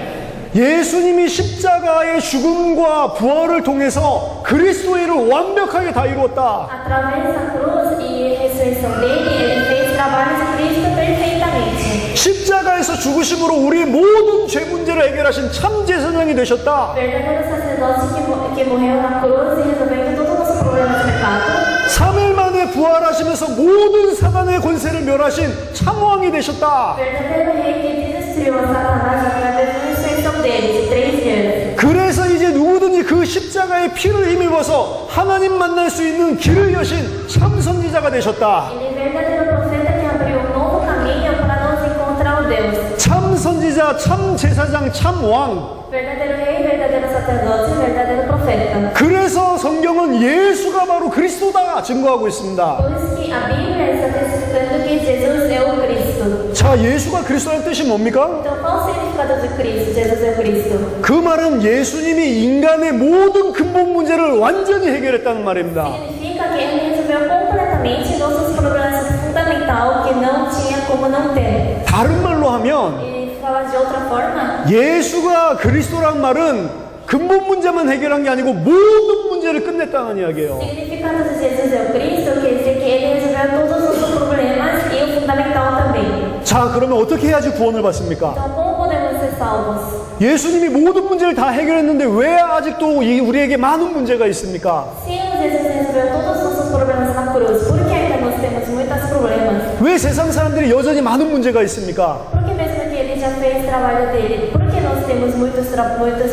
예수님이 십자가의 죽음과 부활을 통해서 그리스도의 일을 완벽하게 다 이루었다. Através da cruz e ressurreição dele, ele fez trabalhos de Cristo perfeitamente. 십자가에서 죽으심으로 우리의 모든 죄 문제를 해결하신 참 제사장이 되셨다. Verdadeiro sacerdote que morreu na cruz e resolveu todos os nossos problemas de pecado. 3일 만에 부활하시면서 모든 사단의 권세를 멸하신 참왕이 되셨다. Verdadeiro rei que destruiu a Satanás através da ressurreição dele de 3 dias. 그래서 이제 누구든지 그 십자가의 피를 힘입어서 하나님 만날 수 있는 길을 여신 참 선지자가 되셨다. Ele é verdadeiro profeta que abriu um novo caminho para nos encontrar o Deus. 참 선지자, 참 제사장, 참 왕. Verdadeiro rei, verdadeiro sacerdote, verdadeiro profeta. 그래서 성경은 예수가 바로 그리스도다 증거하고 있습니다. Por isso que a Bíblia está testificando que Jesus é o Cristo. 자, 예수가 그리스도라는 뜻이 뭡니까? Então, qual o significado de Cristo? Jesus é o Cristo. 그 말은 예수님이 인간의 모든 근본 문제를 완전히 해결했다는 말입니다. Significa que ele resolveu completamente nossos problemas fundamentais que não tinha como não ter. 다른 말로 하면 E falar de outra forma, 예수가 그리스도란 말은 근본 문제만 해결한 게 아니고 모든 문제를 끝냈다는 이야기예요. o significado de Jesus é o Cristo quer dizer que ele resolveu todos os nossos problemas e o fundamental também. 자, 그러면 어떻게 해야지 구원을 받습니까? Então, como podemos ser salvos? 예수님이 모든 문제를 다 해결했는데 왜 아직도 우리에게 많은 문제가 있습니까? Se Jesus resolveu todos os nossos problemas na cruz, por que ainda nós temos muitos problemas? 왜 세상 사람들이 여전히 많은 문제가 있습니까? Por que mesmo que ele já fez o trabalho dele, por que nós temos muitos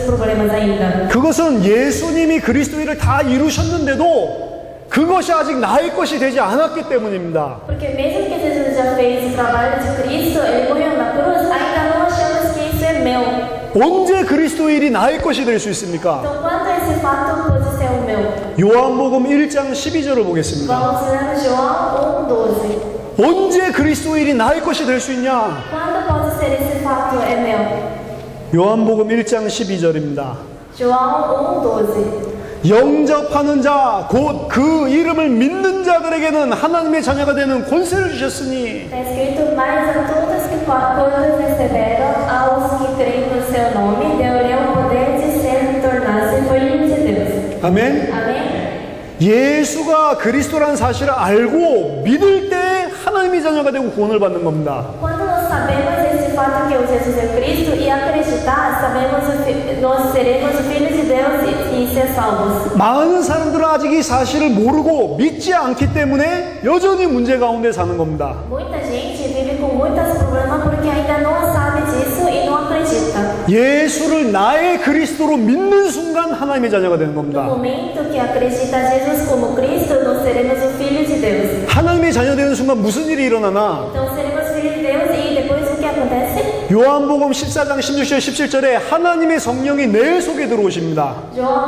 problemas ainda? 그것은 예수님이 그리스도를 다 이루셨는데도 그것이 아직 나의 것이 되지 않았기 때문입니다. Porque mesmo que Jesus já fez o trabalho de Cristo, ele morreu na cruz, ainda 언제 그리스도의 일이 나의 것이 될 수 있습니까? Então, quando esse fato pode ser o meu? 요한복음 1장 12절을 보겠습니다. Vamos ler João 1:12. 언제 그리스도의 일이 나의 것이 될 수 있냐? Quando pode ser esse fato é meu? 요한복음 1장 12절입니다. João 1:12. 영접하는 자, 곧 그 이름을 믿는 자들에게는 하나님의 자녀가 되는 권세를 주셨으니. Está escrito, mas a todos que quando receberam, aos que creem no seu nome, deu-lhe o poder de ser tornar-se filhos de Deus. 아멘. Amém? 예수가 그리스도라는 사실을 알고 믿을 때 하나님의 자녀가 되고 구원을 받는 겁니다. Quando nós sabemos esse fato que Jesus é Cristo e acreditar, nós seremos filhos de Deus e ser salvos. 많은 사람들은 아직 이 사실을 모르고 믿지 않기 때문에 여전히 문제 가운데 사는 겁니다. Muita gente vive com muitos problemas porque ainda não sabe disso e não acredita. 예수를 나의 그리스도로 믿는 순간 하나님의 자녀가 되는 No 겁니다. momento que acredita Jesus como Cristo, nós seremos os filhos de Deus. 하나님의 자녀 되는 순간 무슨 일이 일어나나? Então seremos filhos de Deus e depois o que acontece? 요한복음 14장 16절 17절에 하나님의 성령이 내 속에 들어오십니다. João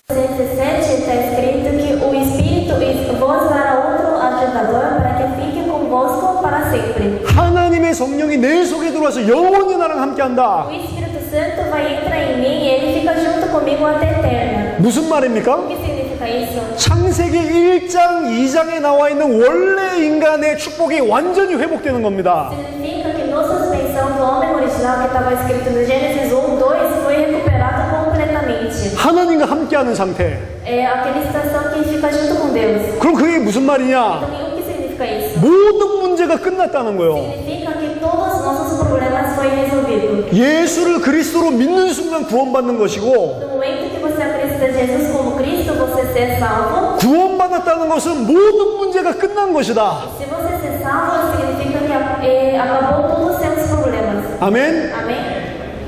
14:17 está escrito que o Espírito vos dará outro ajudador para que fique convosco para sempre. 하나님의 성령이 내 속에 들어와서 영원히 나랑 함께한다. O Espírito Santo vai entrar em mim e ele fica junto comigo até eterna. 무슨 말입니까? O que significa isso? 창세기 1장 2장에 나와 있는 원래 인간의 축복이 완전히 회복되는 겁니다. Significa que nossa suspensão do homem original que estava escrito no Gênesis 1:2 foi recuperada completamente. 하나님과 함께하는 상태. É aquela situação que fica junto com Deus. 그럼 그게 무슨 말이냐? Então, o que significa isso? 모든 문제가 끝났다는 거예요. Significa que todos os nossos problemas foram resolvidos. 예수를 그리스도로 믿는 순간 구원받는 것이고, No momento que você acredita em Jesus como Cristo, você ser salvo. 구원받았다는 것은 모든 문제가 끝난 것이다. Se você ser salvo, significa que acabou todos os seus problemas. 아멘. Amém?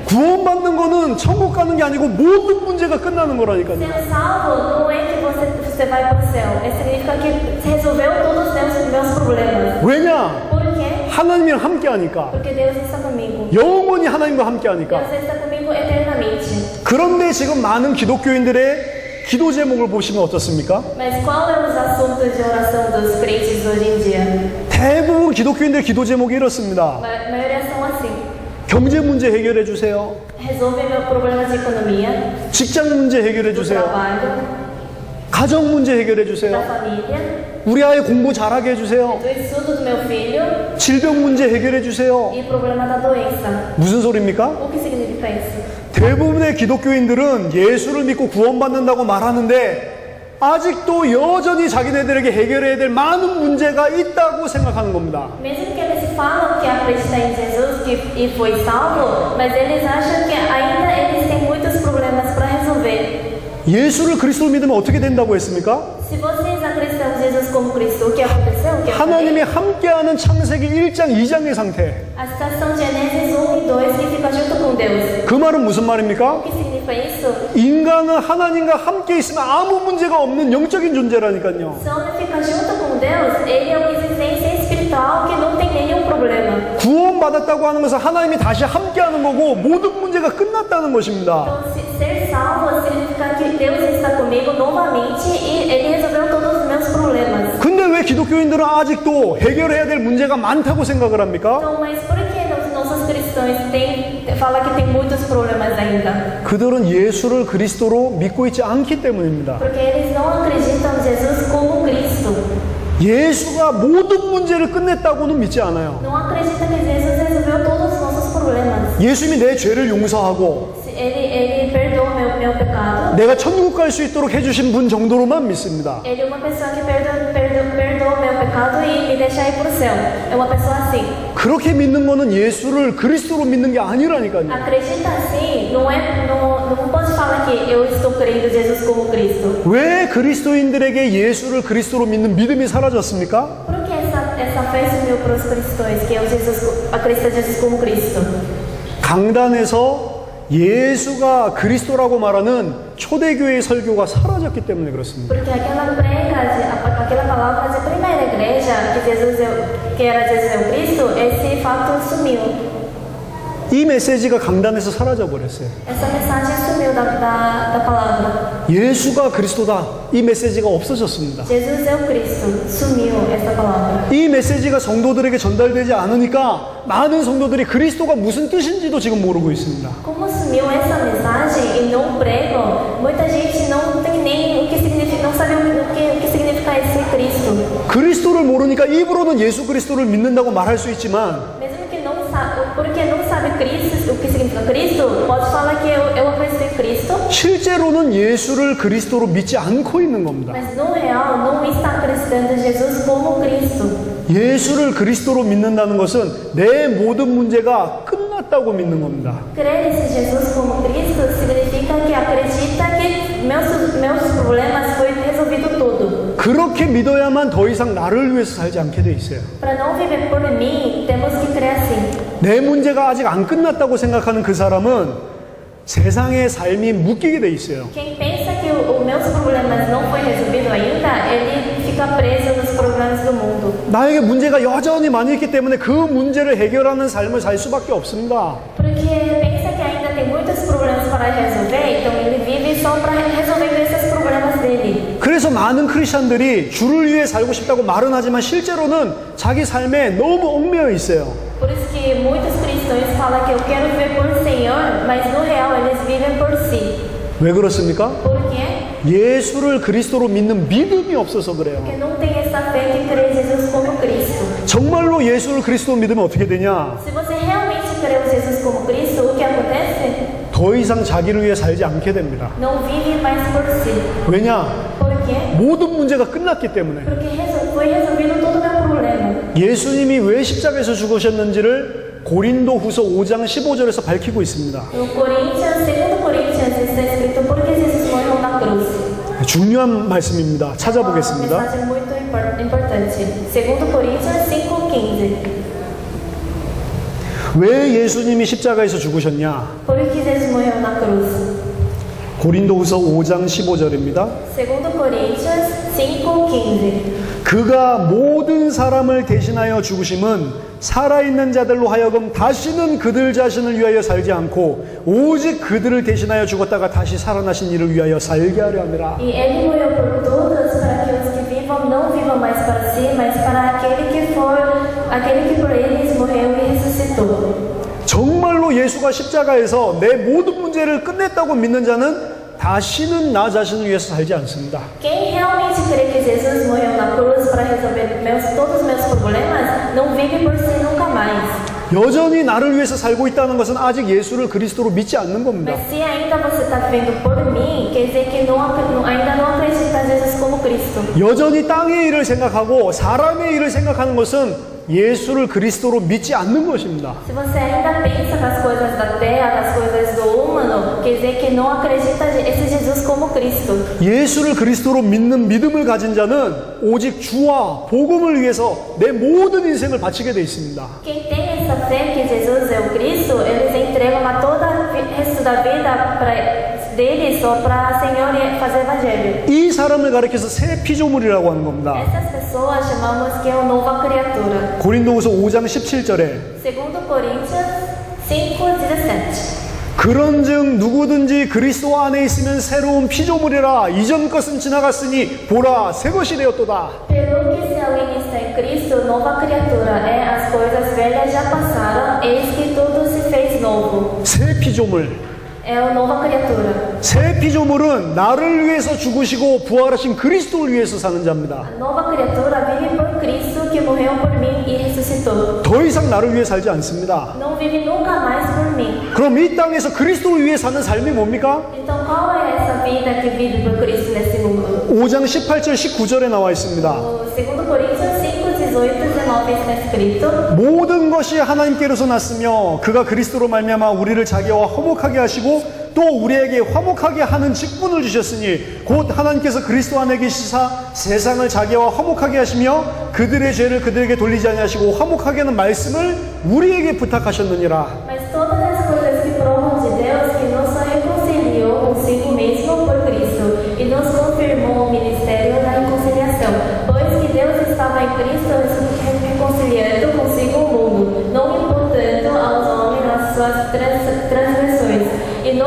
구원받는 거는 천국 가는 게 아니고 모든 문제가 끝나는 거라니까요. Ser salvo não é que você vai para o céu. Significa que resolveu todos os meus problemas. 왜냐? Por quê? 하나님이랑 함께 하니까. Porque Deus está comigo. 영원히 하나님과 함께 하니까. Deus está comigo eternamente. 그런데 지금 많은 기독교인들의 기도 제목을 보시면 어떻습니까? Mas qual é os assuntos de oração dos crentes hoje em dia? 대부분 기독교인들의 기도 제목이 이렇습니다. A maioria são assim. 경제 문제 해결해 주세요. Resolve meu problema de economia, 직장 문제 해결해 do 주세요. trabalho, 가정 문제 해결해 da 주세요. família, 우리 아이 공부 잘하게 해주세요. do estudo do meu filho 질병 문제 해결해 주세요. e problema da doença. 무슨 소리입니까? O que significa isso? 대부분의 기독교인들은 예수를 믿고 구원받는다고 말하는데 아직도 여전히 자기네들에게 해결해야 될 많은 문제가 있다고 생각하는 겁니다. Mesmo que eles falam que acreditam em Jesus e foi salvo, mas eles acham que ainda eles têm muitos problemas para resolver. 예수를 그리스도로 믿으면 어떻게 된다고 했습니까? Se vocês acreditam em Jesus como Cristo, o que aconteceu? O que 하나님이 aconteceu? 함께하는 창세기 1장 2장의 상태. A citação de Gênesis 1 e 2 que fica junto com Deus. 그 말은 무슨 말입니까? O que significa isso? 인간은 하나님과 함께 있으면 아무 문제가 없는 영적인 존재라니까요. Se o homem fica junto com Deus, ele é uma existência espiritual que não tem nenhum problema. 구원받았다고 하는 것은 하나님이 다시 함께하는 거고 모든 문제가 끝났다는 것입니다. Então, ser salvo significa que Deus está comigo novamente e ele resolveu todos os meus problemas. 근데 왜 기독교인들은 아직도 해결해야 될 문제가 많다고 생각을 합니까? Então, mas por que os nossos cristãos falam que tem muitos problemas ainda? 그들은 예수를 그리스도로 믿고 있지 않기 때문입니다. Porque eles não acreditam em Jesus como Cristo. 예수가 모든 문제를 끝냈다고는 믿지 않아요. Não acreditam que Jesus resolveu todos os nossos problemas. 예수님이 내 죄를 용서하고 Ele perdoa meu pecado. 내가 천국 갈 수 있도록 해주신 분 정도로만 믿습니다. Ele é uma pessoa que perdoa meu pecado e me deixa ir para o céu. É uma pessoa assim. 그렇게 믿는 거는 예수를 그리스도로 믿는 게 아니라니까요. Acredita assim, não pode falar que eu estou crendo em Jesus como Cristo. 왜 그리스도인들에게 예수를 그리스도로 믿는 믿음이 사라졌습니까? Por que essa fé sumiu para os cristãos, que eu acredito em Jesus como Cristo? 강단에서 예수가 그리스도라고 말하는 초대교회의 설교가 사라졌기 때문에 그렇습니다. Porque aquela palavra de primeira igreja, que era Jesus é o Cristo, esse fato sumiu. 이 메시지가 강단에서 사라져 버렸어요. Essa mensagem sumiu da palavra. 예수가 그리스도다. 이 메시지가 없어졌습니다. Jesus é o Cristo. Sumiu essa palavra. 이 메시지가 성도들에게 전달되지 않으니까 많은 성도들이 그리스도가 무슨 뜻인지도 지금 모르고 있습니다. Como sumiu essa mensagem e não pregam, muita gente não tem nem o que significa, não sabe o que significa esse Cristo. 그리스도를 모르니까 입으로는 예수 그리스도를 믿는다고 말할 수 있지만 Mesmo que não sabe, porque não sabe Cristo, o que significa Cristo, pode falar que eu acredito em Cristo, 실제로는 예수를 그리스도로 믿지 않고 있는 겁니다. mas no real não está acreditando em Jesus como Cristo. 예수를 그리스도로 믿는다는 것은 내 모든 문제가 끝났다고 믿는 겁니다. Crer em Jesus como Cristo significa que acredita que meus problemas foi resolvido tudo. 그렇게 믿어야만 더 이상 나를 위해서 살지 않게 돼 있어요. Para não viver por mim, temos que crer assim. 내 문제가 아직 안 끝났다고 생각하는 그 사람은 세상의 삶이 묶이게 돼 있어요. Quem pensa que os meus problemas não foi resolvido ainda, ele fica preso nos problemas do mundo. 나에게 문제가 여전히 많이 있기 때문에 그 문제를 해결하는 삶을 살 수밖에 없습니다. Porque pensa que ainda tem muitos problemas para resolver, então ele vive só para resolver esses problemas dele. 그래서 많은 크리스천들이 주를 위해 살고 싶다고 말은 하지만 실제로는 자기 삶에 너무 얽매여 있어요. Por isso que muitos cristãos falam que eu quero viver por Senhor, mas no real eles vivem por si. 왜 그렇습니까? Por quê? 예수를 그리스도로 믿는 믿음이 없어서 그래요. Porque não tem essa fé que crê em Jesus como Cristo. 정말로 예수를 그리스도로 믿으면 어떻게 되냐? Se você realmente crê em Jesus como Cristo, o que acontece? 더 이상 자기를 위해 살지 않게 됩니다. Não vive mais por si. 왜냐? Por quê? 모든 문제가 끝났기 때문에. Porque foi resolvido todo o meu problema. 예수님이 왜 십자가에서 죽으셨는지를 고린도후서 5장 15절에서 밝히고 있습니다. No Coríntios, 2 Coríntios, está escrito por que Jesus morreu na cruz. 중요한 말씀입니다. Uma 찾아보겠습니다. mensagem muito importante. 2 Coríntios 5:15. 왜 예수님이 십자가에서 죽으셨냐? Por que Jesus morreu na cruz? 고린도후서 5장 15절입니다. 2 Coríntios 5:15. 그가 모든 사람을 대신하여 죽으심은 살아있는 자들로 하여금 다시는 그들 자신을 위하여 살지 않고 오직 그들을 대신하여 죽었다가 다시 살아나신 이를 위하여 살게 하려 함이라. E ele morreu por todos, para que os que vivam não vivam mais para si, mas para aquele que por eles morreu e ressuscitou. 정말로 예수가 십자가에서 내 모든 문제를 끝냈다고 믿는 자는 다시는 나 자신을 위해서 살지 않습니다. Quem realmente crê que Jesus morreu na cruz para resolver todos os meus problemas, não vive por si nunca mais. 여전히 나를 위해서 살고 있다는 것은 아직 예수를 그리스도로 믿지 않는 겁니다. Mas se ainda você está vivendo por mim, quer dizer que ainda não acredita em Jesus como Cristo. 여전히 땅의 일을 생각하고 사람의 일을 생각하는 것은 예수를 그리스도로 믿지 않는 것입니다. Se você ainda pensa nas coisas da terra, nas coisas do humano, quer dizer que não acredita esse Jesus como Cristo. 예수를 그리스도로 믿는 믿음을 가진 자는 오직 주와 복음을 위해서 내 모든 인생을 바치게 돼 있습니다. Quem tem essa fé que Jesus é o Cristo, eles entregam a todo o resto da vida deles só para o Senhor fazer evangelho. 이 사람을 가리켜서 새 피조물이라고 하는 겁니다. Essas pessoas chamamos que é uma nova criatura. 고린도후서 5장 17절에 2 Coríntios 5:17. 그런즉 누구든지 그리스도 안에 있으면 새로운 피조물이라 이전 것은 지나갔으니 보라 새 것이 되었도다. Pelo que se alguém está em Cristo, nova criatura é, as coisas velhas já passaram, eis que tudo se fez novo. 새 피조물. É uma nova criatura. 새 피조물은 나를 위해서 죽으시고 부활하신 그리스도를 위해서 사는 자입니다. A nova criatura vive por Cristo que morreu por mim e ressuscitou. 더 이상 나를 위해 살지 않습니다. Não vive nunca mais por mim. 그럼 이 땅에서 그리스도를 위해 사는 삶이 뭡니까? Então qual é essa vida que vive por Cristo nesse mundo? 5장 18절 19절에 나와 있습니다. O 2 Coríntios 5:18-19 está escrito: 모든 것이 하나님께로서 났으며 그가 그리스도로 말미암아 우리를 자기와 화목하게 하시고 또 우리에게 화목하게 하는 직분을 주셨으니 곧 하나님께서 그리스도 안에 계시사 세상을 자기와 화목하게 하시며 그들의 죄를 그들에게 돌리지 아니하시고 화목하게 하는 말씀을 우리에게 부탁하셨느니라. Mas todas as coisas que provam de Deus, que nos reconciliou consigo mesmo por Cristo e nos confirmou o ministério da reconciliação, pois que Deus estava em Cristo reconciliando consigo o mundo, não imputando aos homens as suas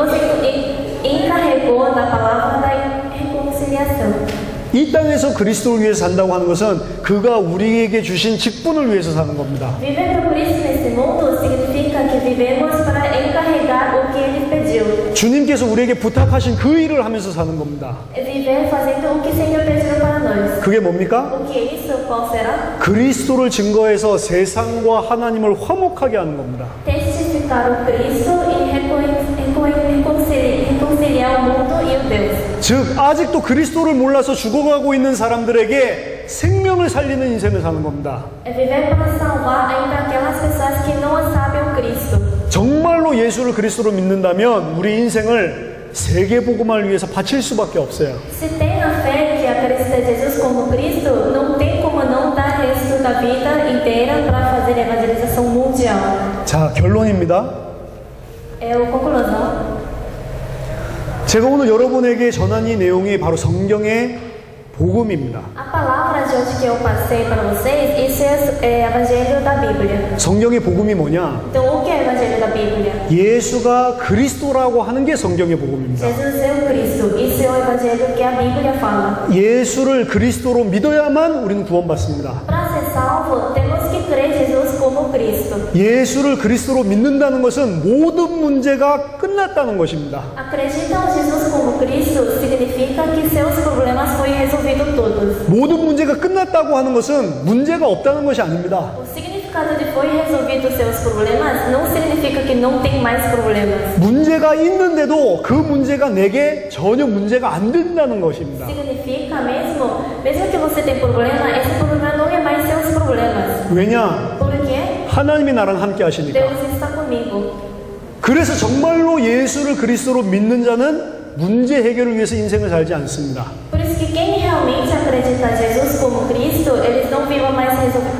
Deus encarregou da palavra da reconciliação. 이 땅에서 그리스도를 위해서 산다고 하는 것은 그가 우리에게 주신 직분을 위해서 사는 겁니다. Viver por Cristo nesse mundo significa que vivemos para encarregar o que Ele pediu. 주님께서 우리에게 부탁하신 그 일을 하면서 사는 겁니다. Viver fazendo o que o Senhor pediu para nós. 그게 뭡니까? O que é isso? Qual será? 그리스도를 증거해서 세상과 하나님을 화목하게 하는 겁니다. Testificar o Cristo e reconciliar o mundo e o Deus. 즉 아직도 그리스도를 몰라서 죽어가고 있는 사람들에게 생명을 살리는 인생을 사는 겁니다. É viver para salvar ainda aquelas pessoas que não sabem o Cristo. 정말로 예수를 그리스도로 믿는다면 우리 인생을 세계복음화를 위해서 바칠 수밖에 없어요. Se tem a fé que acredita em Jesus como Cristo, não tem como não dar resto da vida inteira para fazer evangelização mundial. 자, 결론입니다. É a conclusão. 제가 오늘 여러분에게 전한 이 내용이 바로 성경의 복음입니다. A palavra de hoje que eu passei para vocês, isso é o Evangelho da Bíblia. 성경의 복음이 뭐냐? Então, o que é o Evangelho da Bíblia? 예수가 그리스도라고 하는 게 성경의 복음입니다. Jesus é o Cristo. Isso é o Evangelho que a Bíblia fala. 예수를 그리스도로 믿어야만 우리는 구원받습니다. Para ser salvo, temos que crer Jesus como Cristo. 예수를 그리스도로 믿는다는 것은 모든 문제가 끝났다는 것입니다. Acreditar em Jesus como Cristo significa que seus problemas foram resolvidos todos. 모든 문제가 끝났다고 하는 것은 문제가 없다는 것이 아닙니다. O significado de foi resolvido seus problemas não significa que não tem mais problemas. 문제가 있는데도 그 문제가 내게 전혀 문제가 안 된다는 것입니다. Significa mesmo que você tem problema, esse problema não é mais seus problemas. 왜냐? Por quê? 하나님이 나랑 함께 하시니까. Deus está comigo. 그래서 정말로 예수를 그리스도로 믿는 자는 문제 해결을 위해서 인생을 살지 않습니다. Por isso que quem realmente acredita em Jesus como Cristo, eles não vivem mais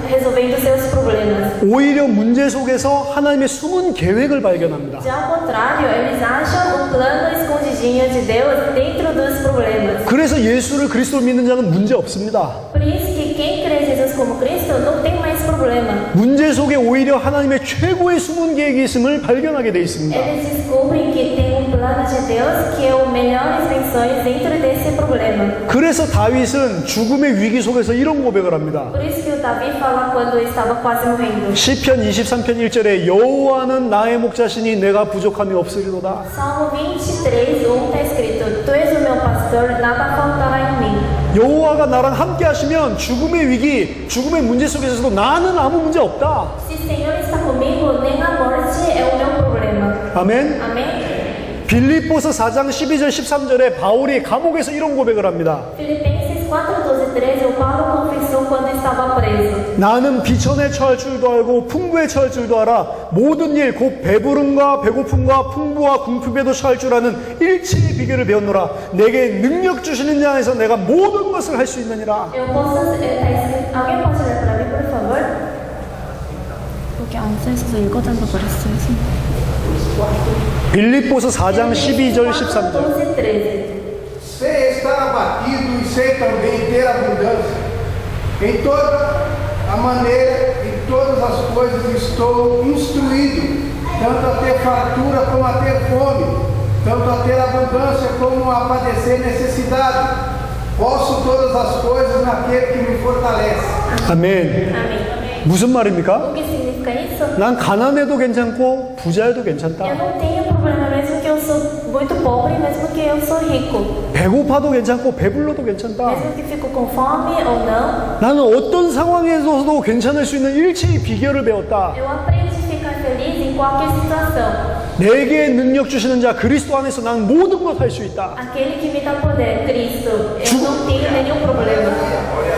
resolvendo seus problemas. 오히려 문제 속에서 하나님의 숨은 계획을 발견합니다. Já ao contrário, eles acham o plano escondidinho de Deus dentro dos problemas. 그래서 예수를 그리스도로 믿는 자는 문제 없습니다. Por isso que quem crê em Jesus como Cristo não tem mais problema. 문제 속에 오히려 하나님의 최고의 숨은 계획이 있음을 발견하게 되어 있습니다. Eles descobrem que tem plano de Deus que é o melhores intenções dentro desse problema. 그래서 다윗은 죽음의 위기 속에서 이런 고백을 합니다. Por isso que o Davi fala quando estava quase morrendo. 시편 23편 1절에 여호와는 나의 목자시니 내가 부족함이 없으리로다. Salmo 23, 1 está escrito: Tu és o meu pastor, nada faltará em mim. 여호와가 나랑 함께 하시면 죽음의 위기, 죽음의 문제 속에서도 나는 아무 문제 없다. Se o Senhor está comigo, nem a morte é o meu problema. 아멘. Amém? 빌립보서 4장 12절 13절에 바울이 감옥에서 이런 고백을 합니다. Filipenses 4, 12 13, o Paulo confessou quando estava preso. 나는 비천에 처할 줄도 알고 풍부에 처할 줄도 알아. 모든 일 곧 배부름과 배고픔과 풍부와 궁핍에도 처할 줄 아는 일체의 비결을 배웠노라. 내게 능력 주시는 자 안에서 내가 모든 것을 할 수 있느니라. Eu posso, alguém pode ler para mim, por favor? Porque 안 써있어서 읽어달라고 그랬어요. 빌립보서 4장 12절 13절. 12, 13. Sei estar abatido e sei também ter abundância. Em toda a maneira, em todas as coisas estou instruído, tanto a ter fartura como a ter fome, tanto a ter abundância como a padecer necessidade. Posso todas as coisas naquele que me fortalece. 아멘. Amém. 무슨 말입니까? O que significa isso? 난 가난해도 괜찮고 부자여도 괜찮다. Eu não tenho problema mesmo que eu sou muito pobre, mesmo que eu sou rico. 배고파도 괜찮고 배불러도 괜찮다. Mesmo que fico com fome ou não, 나는 어떤 상황에서도 괜찮을 수 있는 일체의 비결을 배웠다. eu aprendi a ficar feliz em qualquer situação. 내게 능력 주시는 자 그리스도 안에서 난 모든 것 할 수 있다. Aquele que me dá poder, Cristo, eu não tenho nenhum problema.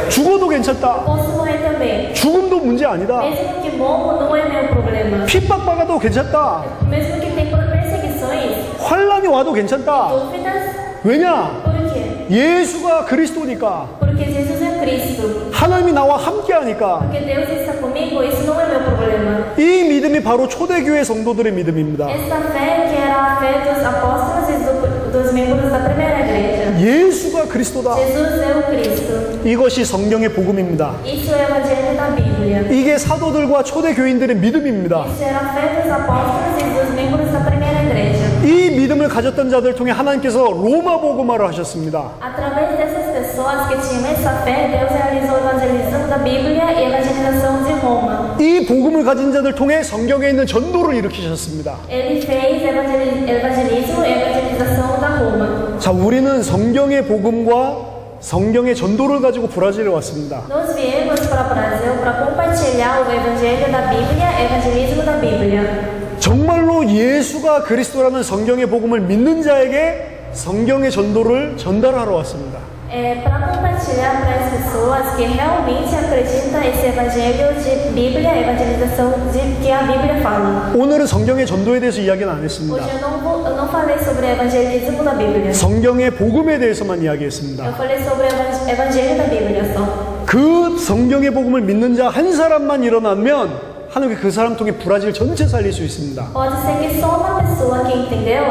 죽어도 괜찮다. Posso morrer também. 죽음도 문제 아니다. Mesmo que morro, não é meu problema. 핍박받아도 괜찮다. Mesmo que tenha perseguições, 환란이 와도 괜찮다. dúvidas, 왜냐? por quê? 예수가 그리스도니까. Porque Jesus é Cristo. 하나님이 나와 함께 하니까. Porque Deus está comigo, isso não é meu problema. 이 믿음이 바로 초대교회 성도들의 믿음입니다. Essa fé que era a fé dos apóstolos e dos membros da primeira igreja. 예수가 그리스도다. Jesus é o Cristo. 이것이 성경의 복음입니다. Isso é o evangelho da Bíblia. 이게 사도들과 초대교인들의 믿음입니다. Isso era a fé dos apóstolos e dos membros da primeira igreja. 이 믿음을 가졌던 자들을 통해 하나님께서 로마 복음화를 하셨습니다. Através dessas pessoas que tinham essa fé, Deus realizou a evangelização da Bíblia e a evangelização de Roma. 이 복음을 가진 자들 통해 성경에 있는 전도를 일으키셨습니다. Ele fez evangelismo e evangelização da Roma. 자, 우리는 성경의 복음과 성경의 전도를 가지고 브라질에 왔습니다. Nós viemos para o Brasil para compartilhar o evangelho da Bíblia e evangelismo da Bíblia. 정말로 예수가 그리스도라는 성경의 복음을 믿는 자에게 성경의 전도를 전달하러 왔습니다. Para compartilhar para as pessoas que realmente acreditam esse evangelho de Bíblia, evangelização que a Bíblia fala. 오늘은 성경의 전도에 대해서 이야기는 안 했습니다. Hoje eu não falei sobre evangelismo da Bíblia. 성경의 복음에 대해서만 이야기했습니다. Eu falei sobre o evangelho da Bíblia só. 그 성경의 복음을 믿는 자 한 사람만 일어나면 하나님께 그 사람 통해 브라질 전체 살릴 수 있습니다. Pode ser que só uma pessoa que entendeu,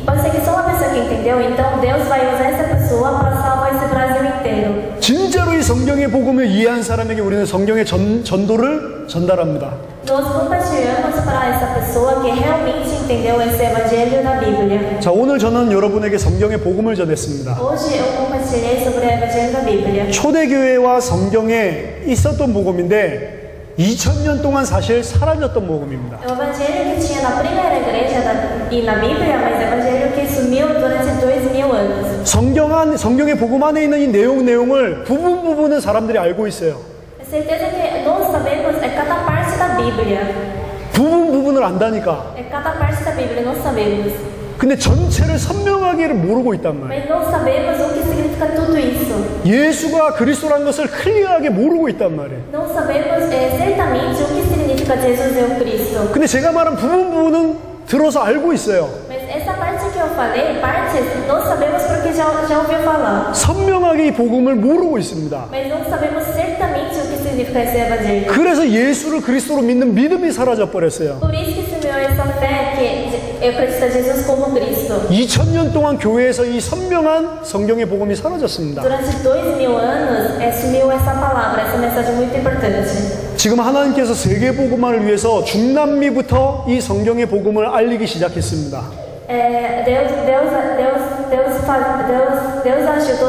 pode ser que só uma pessoa que entendeu, então Deus vai usar essa pessoa para salvar esse Brasil inteiro. 진짜로 이 성경의 복음을 이해한 사람에게 우리는 성경의 전도를 전달합니다. Nós compartilhamos para essa pessoa que realmente entendeu esse evangelho da Bíblia. 자, 오늘 저는 여러분에게 성경의 복음을 전했습니다. Hoje eu compartilhei sobre o evangelho da Bíblia. 초대교회와 성경에 있었던 복음인데 2000년 동안 사실 사라졌던 복음입니다. O evangelho que tinha na primeira igreja e na Bíblia, mas o evangelho que sumiu durante 2000 anos. 성경의 복음 안에 있는 이 내용을 부분은 사람들이 알고 있어요. É certeza que nós sabemos cada parte da Bíblia. 부분을 안다니까. Cada parte da Bíblia nós sabemos. 근데 전체를 선명하게를 모르고 있단 말이에요. Mas não sabemos o que significa tudo isso. 예수가 그리스도라는 것을 클리어하게 모르고 있단 말이에요. Não sabemos certamente o que significa Jesus é o Cristo. 근데 제가 말한 부분은 들어서 알고 있어요. Mas essa parte que eu falei, partes, nós sabemos porque já ouviu falar. 선명하게 이 복음을 모르고 있습니다. Mas não sabemos certamente o que significa esse evangelho. 그래서 예수를 그리스도로 믿는 믿음이 사라져 버렸어요. Por isso que sumiu essa fé que eu acredito em Jesus como Cristo. 2000년 동안 교회에서 이 선명한 성경의 복음이 사라졌습니다. Durante 2000 anos, sumiu essa palavra, essa mensagem muito importante. 지금 하나님께서 세계 복음화를 위해서 중남미부터 이 성경의 복음을 알리기 시작했습니다.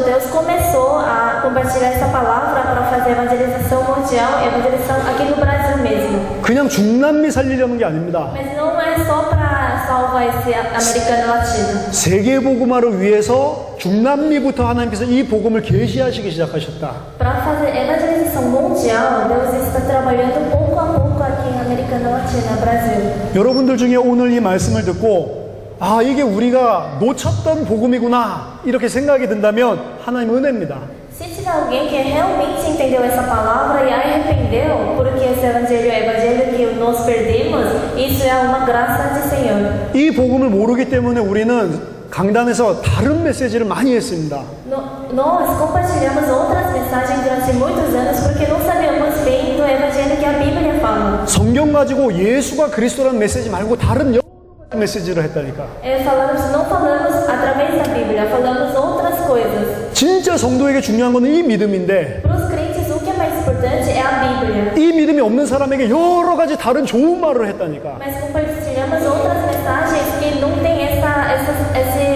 Deus começou a compartilhar essa palavra para fazer evangelização mundial, evangelização aqui no Brasil mesmo. 그냥 중남미 살리려는 게 아닙니다. Mas não é só para salvar esse americano latino. 세계 복음화를 위해서 중남미부터 하나님께서 이 복음을 계시하시기 시작하셨다. Para fazer evangelização mundial, Deus está trabalhando pouco a pouco aqui na América Latina, Brasil. 여러분들 중에 오늘 이 말씀을 듣고 아, 이게 우리가 놓쳤던 복음이구나 이렇게 생각이 든다면 하나님의 은혜입니다. Se tiver alguém que realmente entendeu essa palavra e arrependeu, porque esse evangelho é o evangelho que nós perdemos, isso é uma graça do Senhor. 이 복음을 모르기 때문에 우리는 강단에서 다른 메시지를 많이 했습니다. Nós compartilhamos outras mensagens durante muitos anos porque não sabíamos bem do evangelho que a Bíblia fala. 성경 가지고 예수가 그리스도라는 메시지 말고 다른 여러 메시지를 했다니까. Não falamos através da Bíblia, falamos outras coisas. 진짜 성도에게 중요한 것은 이 믿음인데 Para os crentes, o que é mais importante é a Bíblia. 이 믿음이 없는 사람에게 여러 가지 다른 좋은 말을 했다니까. Mas compartilhamos outras mensagens que não tem esse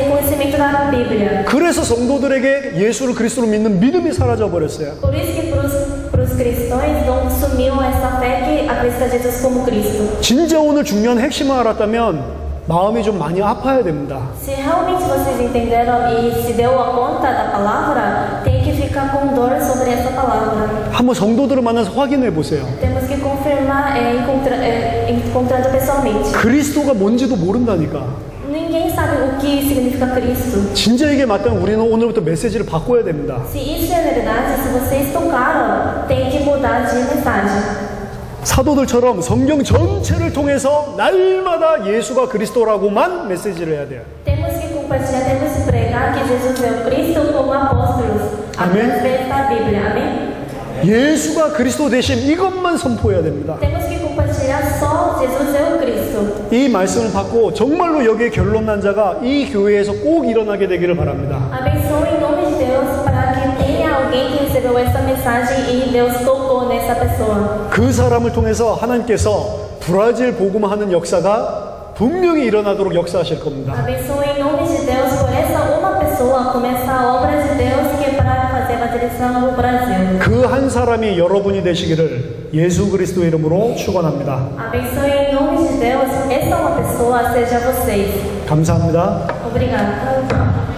conhecimento da Bíblia. 그래서 성도들에게 예수를 그리스도로 믿는 믿음이 사라져 버렸어요. Por isso que para os cristãos não sumiu essa fé que acredita Jesus como Cristo. 진짜 오늘 중요한 핵심을 알았다면 마음이 좀 많이 아파야 됩니다. Se realmente vocês entenderam e se deu a conta da palavra, tem que ficar com dor sobre essa palavra. 한번 성도들을 만나서 확인해 보세요. Temos que confirmar encontrando pessoalmente. 그리스도가 뭔지도 모른다니까. Ninguém sabe o que significa Cristo. 진짜 이게 맞다면 우리는 오늘부터 메시지를 바꿔야 됩니다. Se isso é verdade, se vocês tocaram, tem que mudar de mensagem. 사도들처럼 성경 전체를 통해서 날마다 예수가 그리스도라고만 메시지를 해야 돼요. Temos que compartilhar, temos que pregar que Jesus é o Cristo como apóstolos. Através da Bíblia. Amém? 예수가 그리스도 대신 이것만 선포해야 됩니다. Temos que compartilhar só Jesus é o Cristo. 이 말씀을 받고 정말로 여기에 결론 난 자가 이 교회에서 꼭 일어나게 되기를 바랍니다. Abençoe em nome de Deus para que tenha alguém que recebeu essa mensagem e Deus tocou nessa pessoa. 그 사람을 통해서 하나님께서 브라질 복음화하는 역사가 분명히 일어나도록 역사하실 겁니다. Abençoe em nome de Deus por essa uma pessoa começar a obra de Deus que é para fazer evangelização no Brasil. 그 한 사람이 여러분이 되시기를 예수 그리스도의 이름으로 축원합니다. Abençoe em nome de Deus essa uma pessoa seja vocês. 감사합니다. Obrigada.